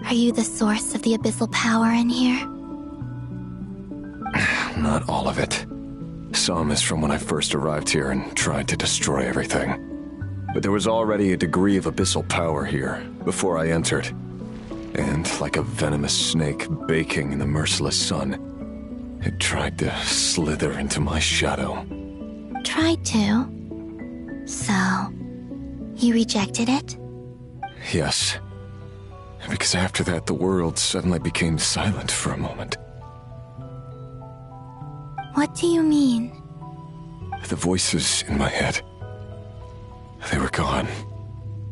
Are you the source of the abyssal power in here? Not all of it. Some is from when I first arrived here and tried to destroy everything. But there was already a degree of abyssal power here before I entered. And like a venomous snake baking in the merciless sun, it tried to slither into my shadow. Tried to? So, you rejected it? Yes. Because after that, the world suddenly became silent for a moment. What do you mean? The voices in my head, they were gone.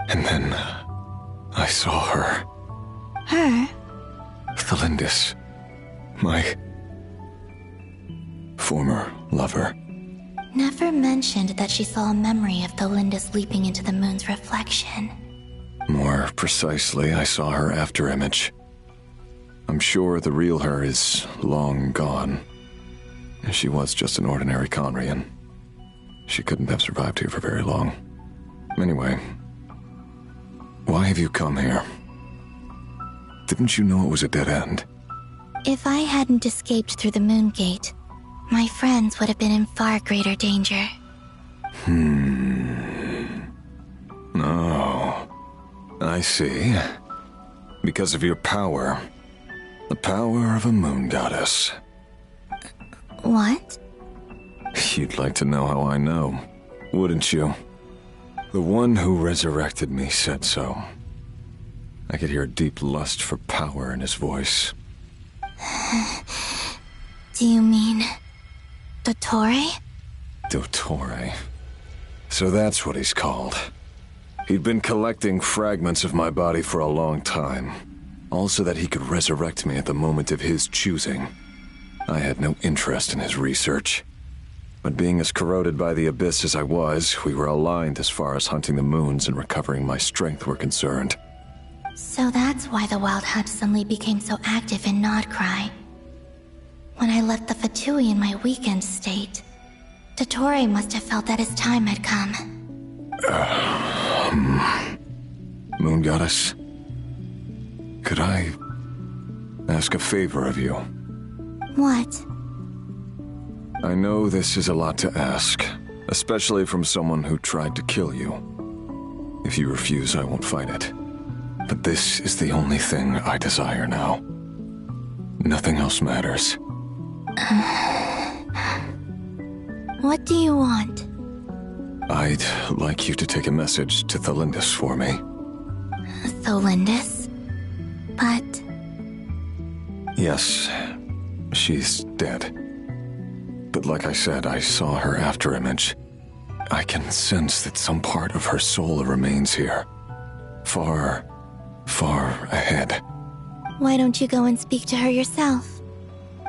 And then, I saw her. Her? Thelindis. My former lover. Never mentioned that she saw a memory of Thelindis leaping into the moon's reflection. More precisely, I saw her afterimage. I'm sure the real her is long gone. She was just an ordinary Conrian. She couldn't have survived here for very long. Anyway, why have you come here? Didn't you know it was a dead end? If I hadn't escaped through the moon gate, my friends would have been in far greater danger. Oh, I see. Because of your power. The power of a moon goddess. What? You'd like to know how I know, wouldn't you? The one who resurrected me said so. I could hear deep lust for power in his voice. Do you mean... Dottore? Dottore. So that's what he's called. He'd been collecting fragments of my body for a long time. All so that he could resurrect me at the moment of his choosing. I had no interest in his research. But being as corroded by the Abyss as I was, we were aligned as far as hunting the moons and recovering my strength were concerned. So that's why the Wild Hunt suddenly became so active in Nodcry. When I left the Fatui in my weakened state, Dottore must have felt that his time had come. Moon Goddess, could I ask a favor of you? What? I know this is a lot to ask, especially from someone who tried to kill you. If you refuse, I won't fight it. But this is the only thing I desire now. Nothing else matters. What do you want? I'd like you to take a message to Thalindis for me. Thalindis? But... Yes, she's dead. But like I said, I saw her afterimage. I can sense that some part of her soul remains here. Far, far ahead. Why don't you go and speak to her yourself?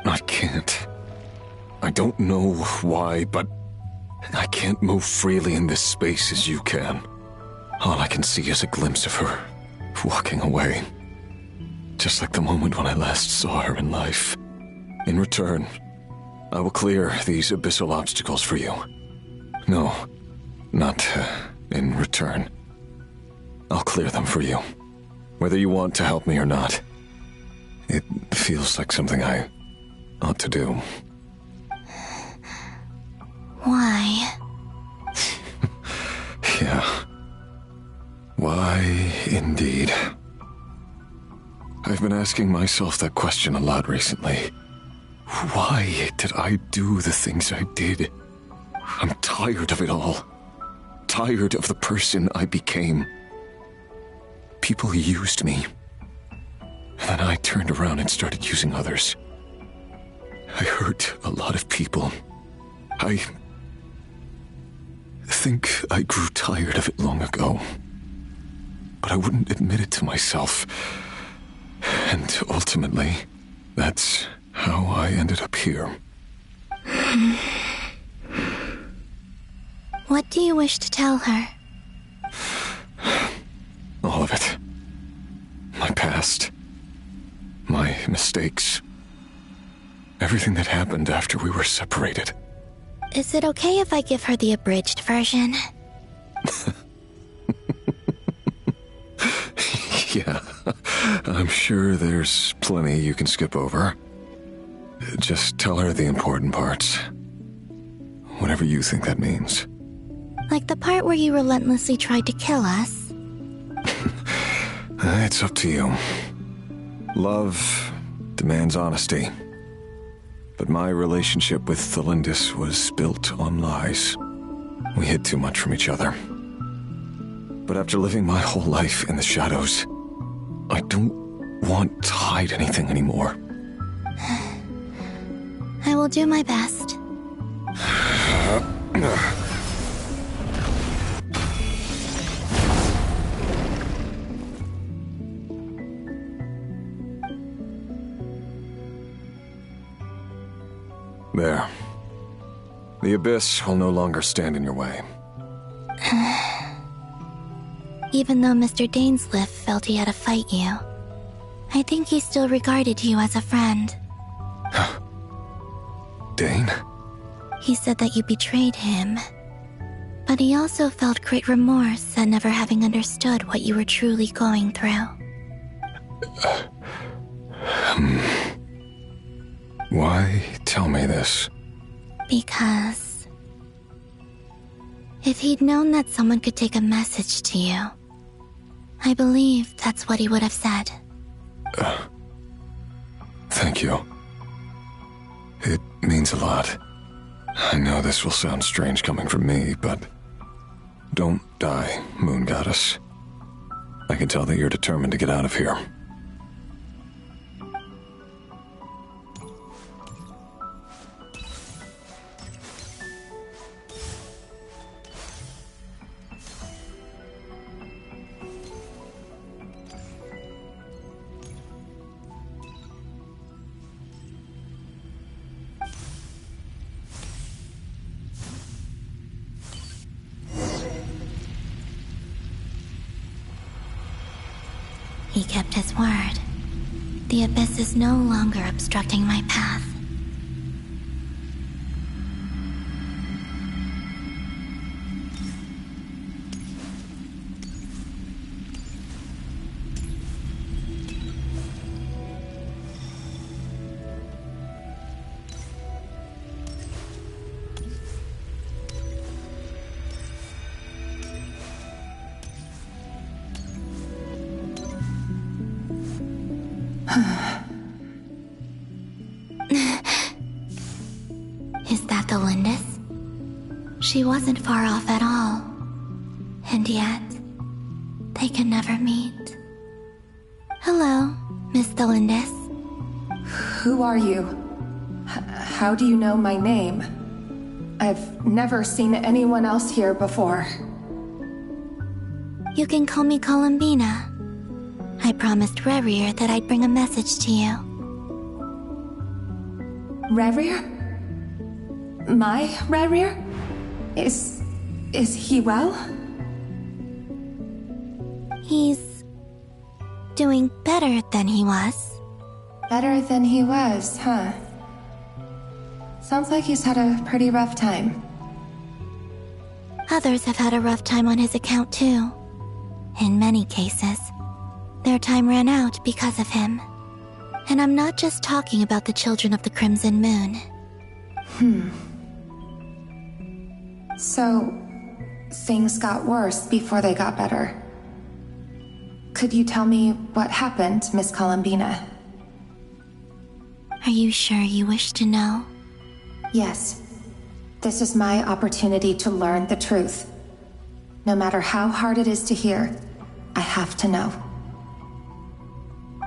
I can't. I don't know why, but I can't move freely in this space as you can. All I can see is a glimpse of her walking away. Just like the moment when I last saw her in life. In return, I will clear these abyssal obstacles for you. No, not in return. I'll clear them for you. Whether you want to help me or not. It feels like something I ought to do. Why? Yeah. Why, indeed. I've been asking myself that question a lot recently. Why did I do the things I did? I'm tired of it all. Tired of the person I became. People used me. And then I turned around and started using others. I hurt a lot of people. I think I grew tired of it long ago. But I wouldn't admit it to myself. And ultimately, that's how I ended up here. What do you wish to tell her? All of it. My past. My mistakes. Everything that happened after we were separated. Is it okay if I give her the abridged version? Yeah, I'm sure there's plenty you can skip over. Just tell her the important parts. Whatever you think that means. Like the part where you relentlessly tried to kill us? It's up to you. Love demands honesty. But my relationship with Thalindis was built on lies. We hid too much from each other. But after living my whole life in the shadows, I don't want to hide anything anymore. I will do my best. There. The Abyss will no longer stand in your way. Even though Mr. Dainsliff felt he had to fight you, I think he still regarded you as a friend. Dane? He said that you betrayed him, but he also felt great remorse at never having understood what you were truly going through. Why tell me this? Because if he'd known that someone could take a message to you, I believe that's what he would have said. Thank you. It means a lot. I know this will sound strange coming from me, but don't die, Moon Goddess. I can tell that you're determined to get out of here. He kept his word. The abyss is no longer obstructing my path. Is that the Lindis? She wasn't far off at all. And yet, they can never meet. Hello, Miss the Lindis. Who are you? How do you know my name? I've never seen anyone else here before. You can call me Columbina. I promised Rerir that I'd bring a message to you. Rerir? My Rerir? Is he well? He's doing better than he was. Better than he was, huh? Sounds like he's had a pretty rough time. Others have had a rough time on his account too. In many cases, their time ran out because of him. And I'm not just talking about the children of the Crimson Moon. So, things got worse before they got better. Could you tell me what happened, Miss Columbina? Are you sure you wish to know? Yes. This is my opportunity to learn the truth. No matter how hard it is to hear, I have to know.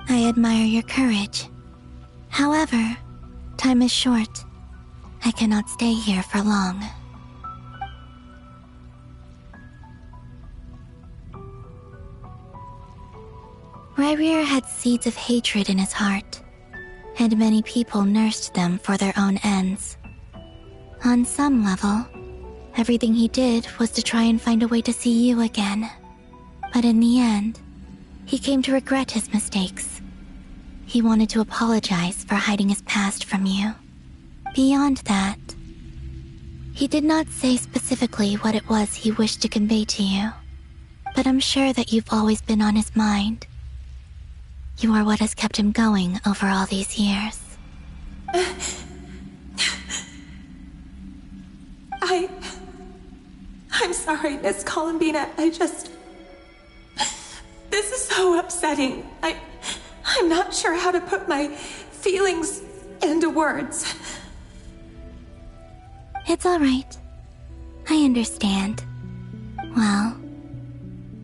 I admire your courage. However, time is short. I cannot stay here for long. Rerir had seeds of hatred in his heart, and many people nursed them for their own ends. On some level, everything he did was to try and find a way to see you again. But in the end, he came to regret his mistakes. He wanted to apologize for hiding his past from you. Beyond that, he did not say specifically what it was he wished to convey to you, but I'm sure that you've always been on his mind. You are what has kept him going over all these years. I'm sorry, Miss Columbina. This is so upsetting. I'm not sure how to put my feelings into words. It's all right. I understand. Well,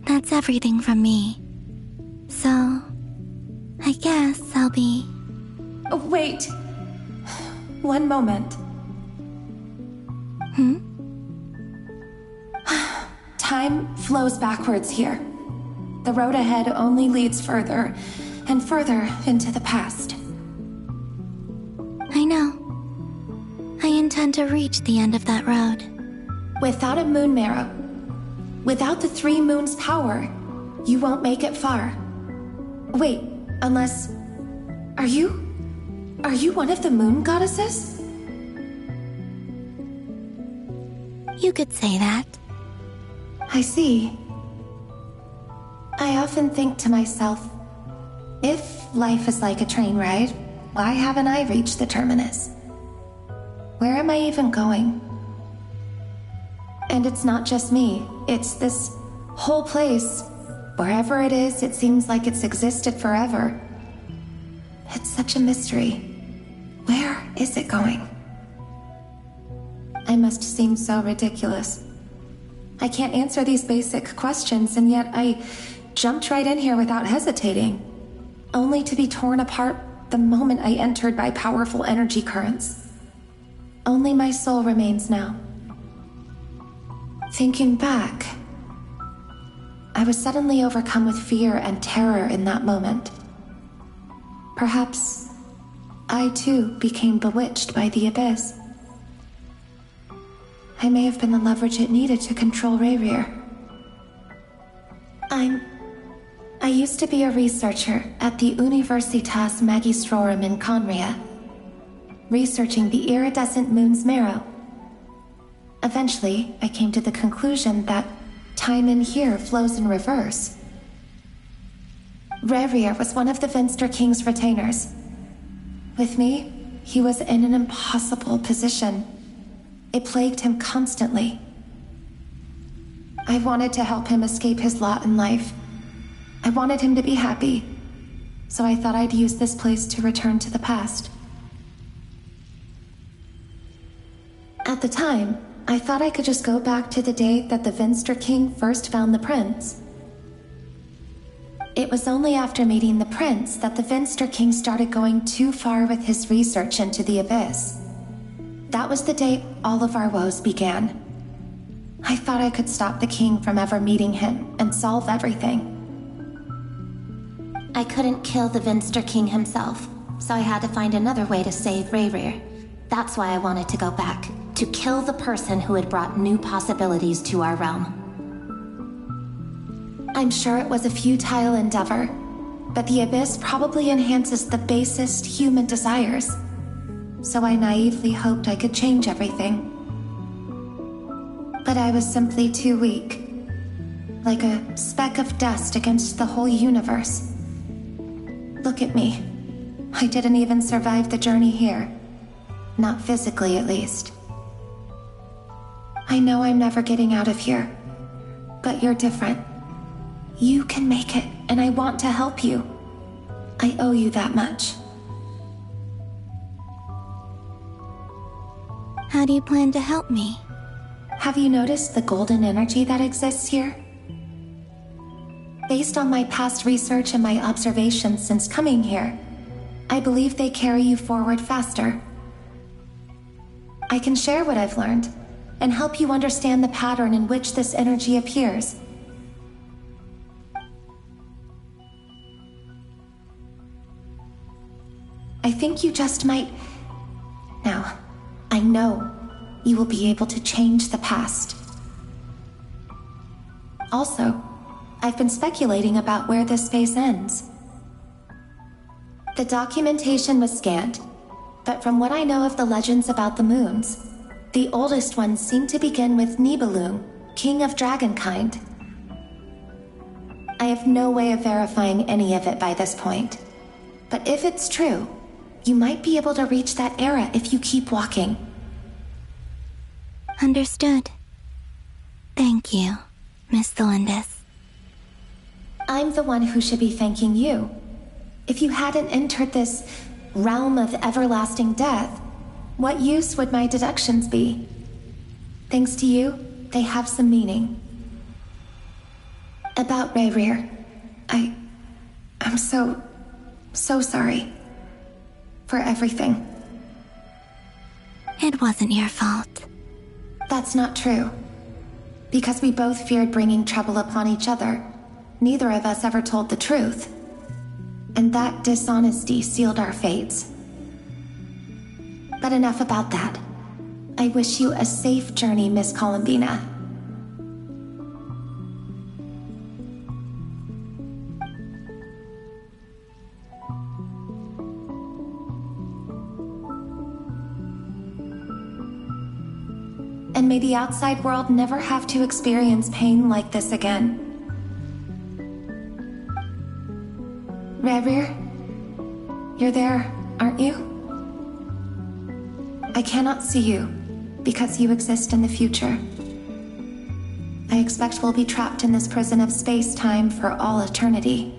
that's everything from me. So, I guess I'll be... Oh, wait. One moment. Time flows backwards here. The road ahead only leads further and further into the past. I know. I intend to reach the end of that road. Without a moon marrow, without the 3 moons' power, you won't make it far. Wait, unless... Are you one of the moon goddesses? You could say that. I see. I often think to myself, if life is like a train ride, why haven't I reached the terminus? Where am I even going? And it's not just me, it's this whole place. Wherever it is, it seems like it's existed forever. It's such a mystery. Where is it going? I must seem so ridiculous. I can't answer these basic questions, and yet I jumped right in here without hesitating, only to be torn apart the moment I entered by powerful energy currents. Only my soul remains now. Thinking back, I was suddenly overcome with fear and terror in that moment. Perhaps I too became bewitched by the abyss. I may have been the leverage it needed to control Rerir. I'm used to be a researcher at the Universitas Magistrorum in Conria, researching the iridescent moon's marrow. Eventually, I came to the conclusion that time in here flows in reverse. Rerir was one of the Venster King's retainers. With me, he was in an impossible position. It plagued him constantly. I wanted to help him escape his lot in life. I wanted him to be happy, so I thought I'd use this place to return to the past. At the time, I thought I could just go back to the day that the Venster King first found the prince. It was only after meeting the prince that the Venster King started going too far with his research into the abyss. That was the day all of our woes began. I thought I could stop the king from ever meeting him and solve everything. I couldn't kill the Venster King himself, so I had to find another way to save Rerir. That's why I wanted to go back, to kill the person who had brought new possibilities to our realm. I'm sure it was a futile endeavor, but the abyss probably enhances the basest human desires. So I naively hoped I could change everything. But I was simply too weak. Like a speck of dust against the whole universe. Look at me. I didn't even survive the journey here. Not physically, at least. I know I'm never getting out of here. But you're different. You can make it, and I want to help you. I owe you that much. How do you plan to help me? Have you noticed the golden energy that exists here? Based on my past research and my observations since coming here, I believe they carry you forward faster. I can share what I've learned and help you understand the pattern in which this energy appears. I think you just might... Now, I know you will be able to change the past. Also, I've been speculating about where this space ends. The documentation was scanned, but from what I know of the legends about the moons, the oldest ones seem to begin with Nibelung, king of dragonkind. I have no way of verifying any of it by this point, but if it's true, you might be able to reach that era if you keep walking. Understood. Thank you, Miss Thelindis. I'm the one who should be thanking you. If you hadn't entered this realm of everlasting death, what use would my deductions be? Thanks to you, they have some meaning. About Rerir, I'm so sorry. For everything. It wasn't your fault. That's not true. Because we both feared bringing trouble upon each other, neither of us ever told the truth. And that dishonesty sealed our fates. But enough about that. I wish you a safe journey, Miss Columbina. And may the outside world never have to experience pain like this again. Rerir, you're there, aren't you? I cannot see you, because you exist in the future. I expect we'll be trapped in this prison of space-time for all eternity.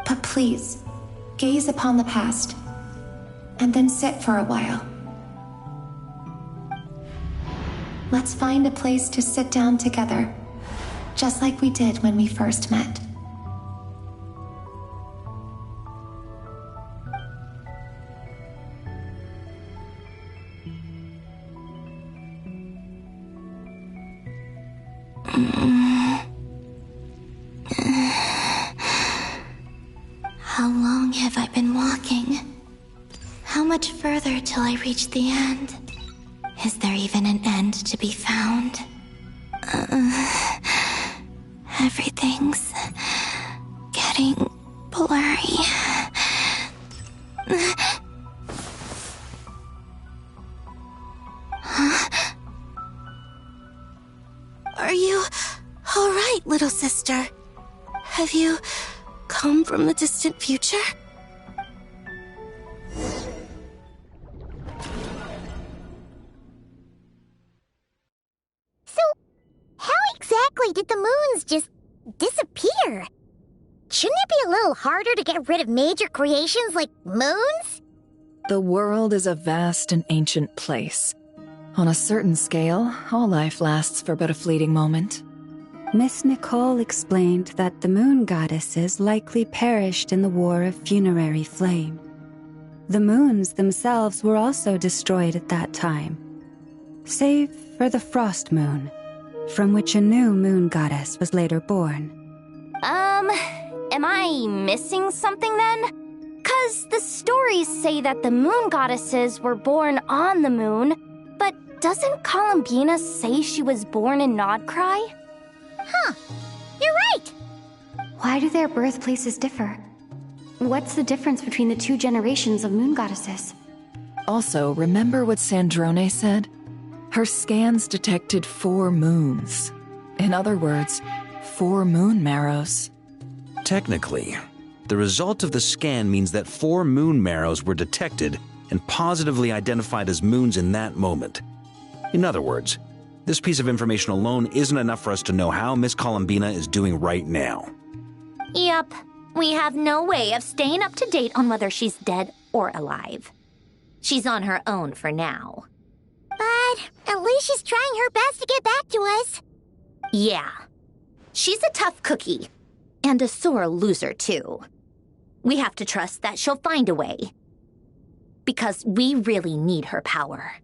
But please, gaze upon the past, and then sit for a while. Let's find a place to sit down together, just like we did when we first met. How long have I been walking? How much further till I reach the end? Is there even an end to be found? Everything's Have you come from the distant future? So, how exactly did the moons just disappear? Shouldn't it be a little harder to get rid of major creations like moons? The world is a vast and ancient place. On a certain scale, all life lasts for but a fleeting moment. Miss Nicole explained that the moon goddesses likely perished in the War of Funerary Flame. The moons themselves were also destroyed at that time, save for the Frost Moon, from which a new moon goddess was later born. Am I missing something then? 'Cause the stories say that the moon goddesses were born on the moon, but doesn't Columbina say she was born in Nodcry? Huh, you're right! Why do their birthplaces differ? What's the difference between the two generations of moon goddesses? Also, remember what Sandrone said? Her scans detected 4 moons. In other words, 4 moon marrows. Technically, the result of the scan means that 4 moon marrows were detected and positively identified as moons in that moment. In other words, this piece of information alone isn't enough for us to know how Miss Columbina is doing right now. Yep, we have no way of staying up to date on whether she's dead or alive. She's on her own for now. But at least she's trying her best to get back to us. Yeah. She's a tough cookie. And a sore loser, too. We have to trust that she'll find a way. Because we really need her power.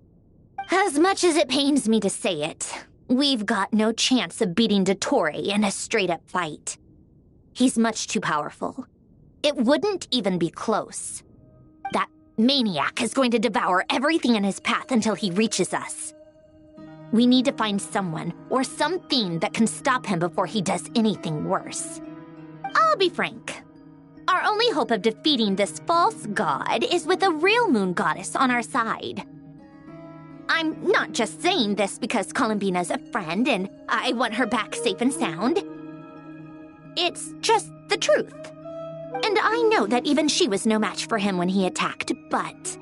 As much as it pains me to say it, we've got no chance of beating Dottore in a straight-up fight. He's much too powerful. It wouldn't even be close. That maniac is going to devour everything in his path until he reaches us. We need to find someone or something that can stop him before he does anything worse. I'll be frank. Our only hope of defeating this false god is with a real moon goddess on our side. I'm not just saying this because Columbina's a friend and I want her back safe and sound. It's just the truth. And I know that even she was no match for him when he attacked, but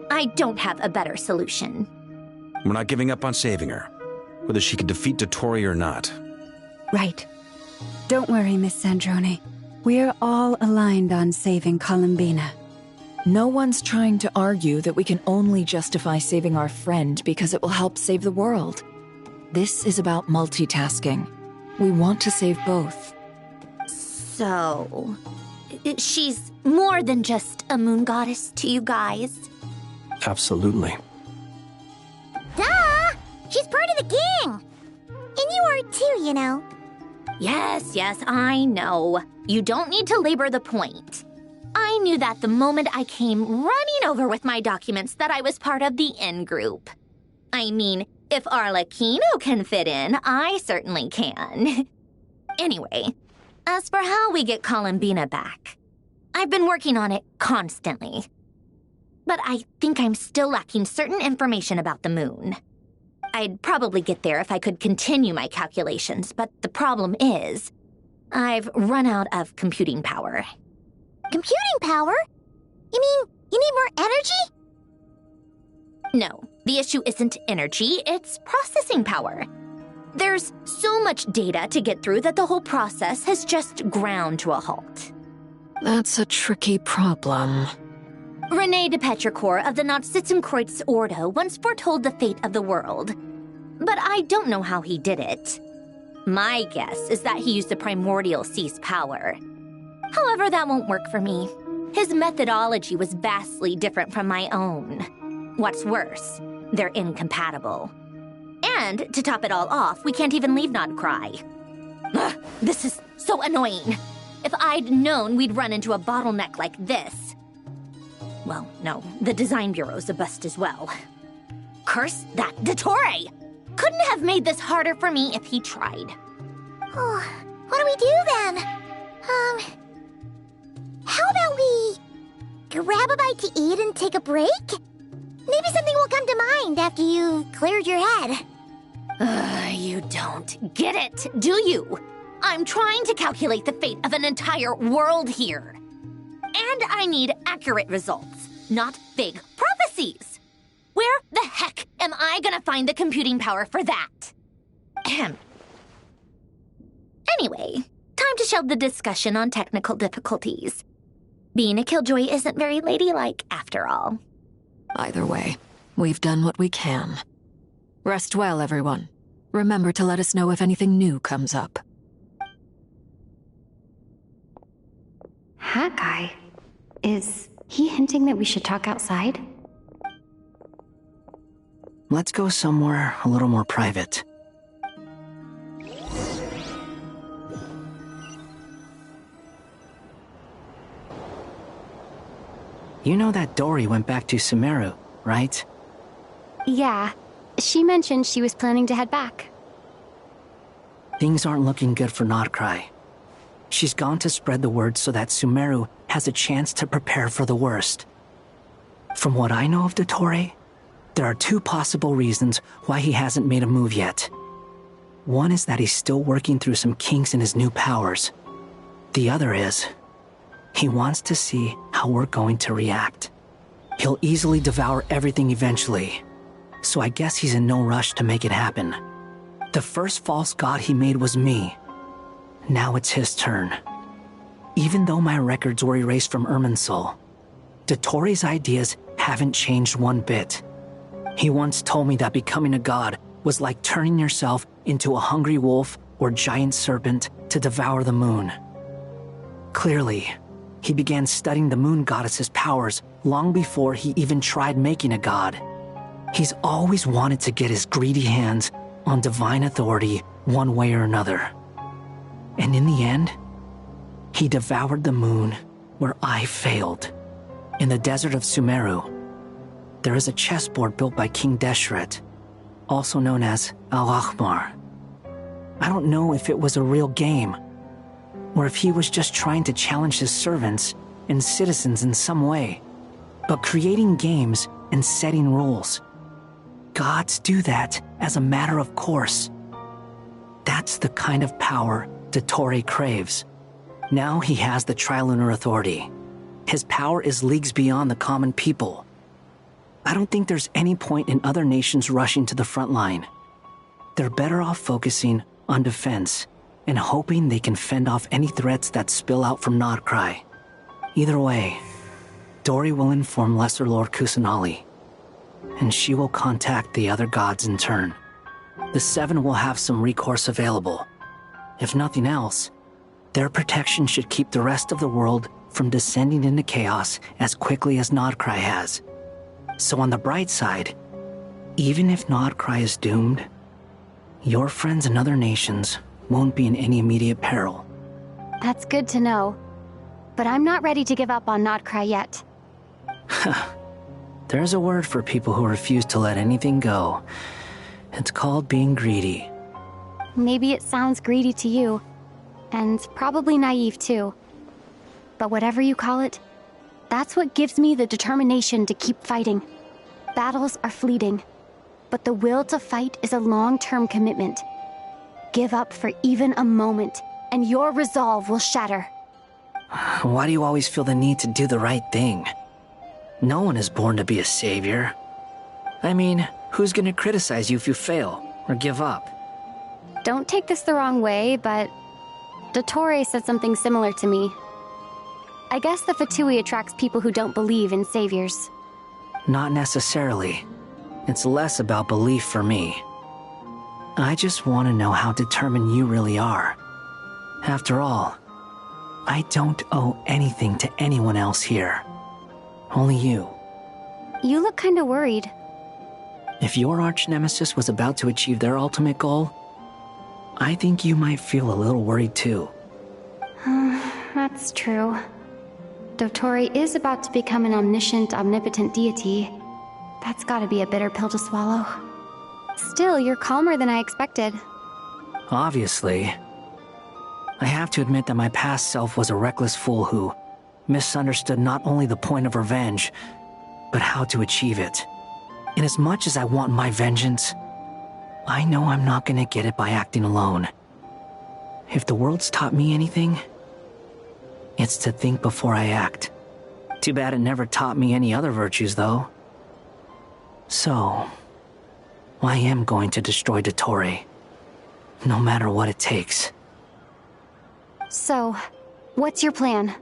I don't have a better solution. We're not giving up on saving her, whether she can defeat Dottore or not. Right. Don't worry, Miss Sandrone. We're all aligned on saving Columbina. No one's trying to argue that we can only justify saving our friend because it will help save the world. This is about multitasking. We want to save both. So, she's more than just a moon goddess to you guys? Absolutely. Duh! She's part of the gang! And you are too, you know. Yes, I know. You don't need to labor the point. I knew that the moment I came running over with my documents that I was part of the in-group. I mean, if Arlecchino can fit in, I certainly can. Anyway, as for how we get Columbina back, I've been working on it constantly. But I think I'm still lacking certain information about the moon. I'd probably get there if I could continue my calculations, but the problem is, I've run out of computing power. Computing power? You mean you need more energy? No, the issue isn't energy, it's processing power. There's so much data to get through that the whole process has just ground to a halt. That's a tricky problem. René de Petrichor of the Nazissenkreuz Ordo once foretold the fate of the world. But I don't know how he did it. My guess is that he used the primordial sea's power. However, that won't work for me. His methodology was vastly different from my own. What's worse, they're incompatible. And, to top it all off, we can't even leave Nodcry. Ugh, this is so annoying. If I'd known we'd run into a bottleneck like this... Well, no, the design bureau's a bust as well. Curse that Dottore! Couldn't have made this harder for me if he tried. Oh, what do we do then? How about we grab a bite to eat and take a break? Maybe something will come to mind after you've cleared your head. You don't get it, do you? I'm trying to calculate the fate of an entire world here. And I need accurate results, not vague prophecies. Where the heck am I gonna find the computing power for that? Ahem. Anyway, time to shelve the discussion on technical difficulties. Being a killjoy isn't very ladylike, after all. Either way, we've done what we can. Rest well, everyone. Remember to let us know if anything new comes up. Hat guy? Is he hinting that we should talk outside? Let's go somewhere a little more private. You know that Dory went back to Sumeru, right? Yeah. She mentioned she was planning to head back. Things aren't looking good for Notcry. She's gone to spread the word so that Sumeru has a chance to prepare for the worst. From what I know of Dottore, there are two possible reasons why he hasn't made a move yet. One is that he's still working through some kinks in his new powers. The other is, he wants to see how we're going to react. He'll easily devour everything eventually, so I guess he's in no rush to make it happen. The first false god he made was me. Now it's his turn. Even though my records were erased from Irminsul, Dottore's ideas haven't changed one bit. He once told me that becoming a god was like turning yourself into a hungry wolf or giant serpent to devour the moon. Clearly, he began studying the moon goddess's powers long before he even tried making a god. He's always wanted to get his greedy hands on divine authority one way or another. And in the end, he devoured the moon where I failed. In the desert of Sumeru, there is a chessboard built by King Deshret, also known as Al-Ahmar. I don't know if it was a real game, or if he was just trying to challenge his servants and citizens in some way. But creating games and setting rules, gods do that as a matter of course. That's the kind of power Dottore craves. Now he has the Trilunar Authority. His power is leagues beyond the common people. I don't think there's any point in other nations rushing to the front line. They're better off focusing on defense and hoping they can fend off any threats that spill out from Notcry. Either way, Dory will inform Lesser Lord Kusanali, and she will contact the other gods in turn. The Seven will have some recourse available. If nothing else, their protection should keep the rest of the world from descending into chaos as quickly as Notcry has. So on the bright side, even if Notcry is doomed, your friends in other nations won't be in any immediate peril. That's good to know. But I'm not ready to give up on Notcry yet. There's a word for people who refuse to let anything go. It's called being greedy. Maybe it sounds greedy to you, and probably naive too. But whatever you call it, that's what gives me the determination to keep fighting. Battles are fleeting, but the will to fight is a long-term commitment. Give up for even a moment, and your resolve will shatter. Why do you always feel the need to do the right thing? No one is born to be a savior. I mean, who's gonna criticize you if you fail, or give up? Don't take this the wrong way, but Dottore said something similar to me. I guess the Fatui attracts people who don't believe in saviors. Not necessarily. It's less about belief for me. I just want to know how determined you really are. After all, I don't owe anything to anyone else here. Only you. You look kinda worried. If your arch-nemesis was about to achieve their ultimate goal, I think you might feel a little worried too. That's true. Dottore is about to become an omniscient, omnipotent deity. That's gotta be a bitter pill to swallow. Still, you're calmer than I expected. Obviously. I have to admit that my past self was a reckless fool who misunderstood not only the point of revenge, but how to achieve it. And as much as I want my vengeance, I know I'm not gonna get it by acting alone. If the world's taught me anything, it's to think before I act. Too bad it never taught me any other virtues, though. So, I am going to destroy Dottore, no matter what it takes. So, what's your plan?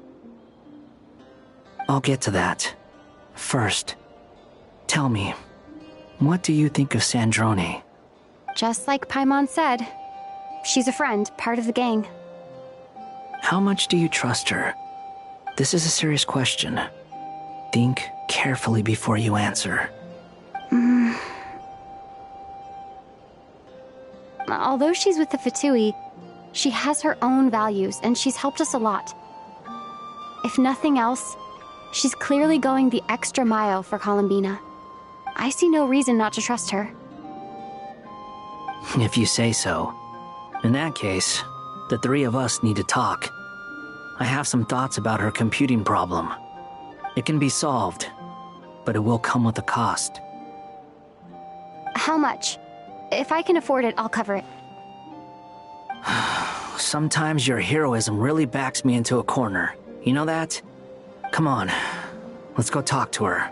I'll get to that. First, tell me, what do you think of Sandrone? Just like Paimon said, she's a friend, part of the gang. How much do you trust her? This is a serious question. Think carefully before you answer. Although she's with the Fatui, she has her own values, and she's helped us a lot. If nothing else, she's clearly going the extra mile for Columbina. I see no reason not to trust her. If you say so. In that case, the three of us need to talk. I have some thoughts about her computing problem. It can be solved, but it will come with a cost. How much? If I can afford it, I'll cover it. Sometimes your heroism really backs me into a corner. You know that? Come on, let's go talk to her.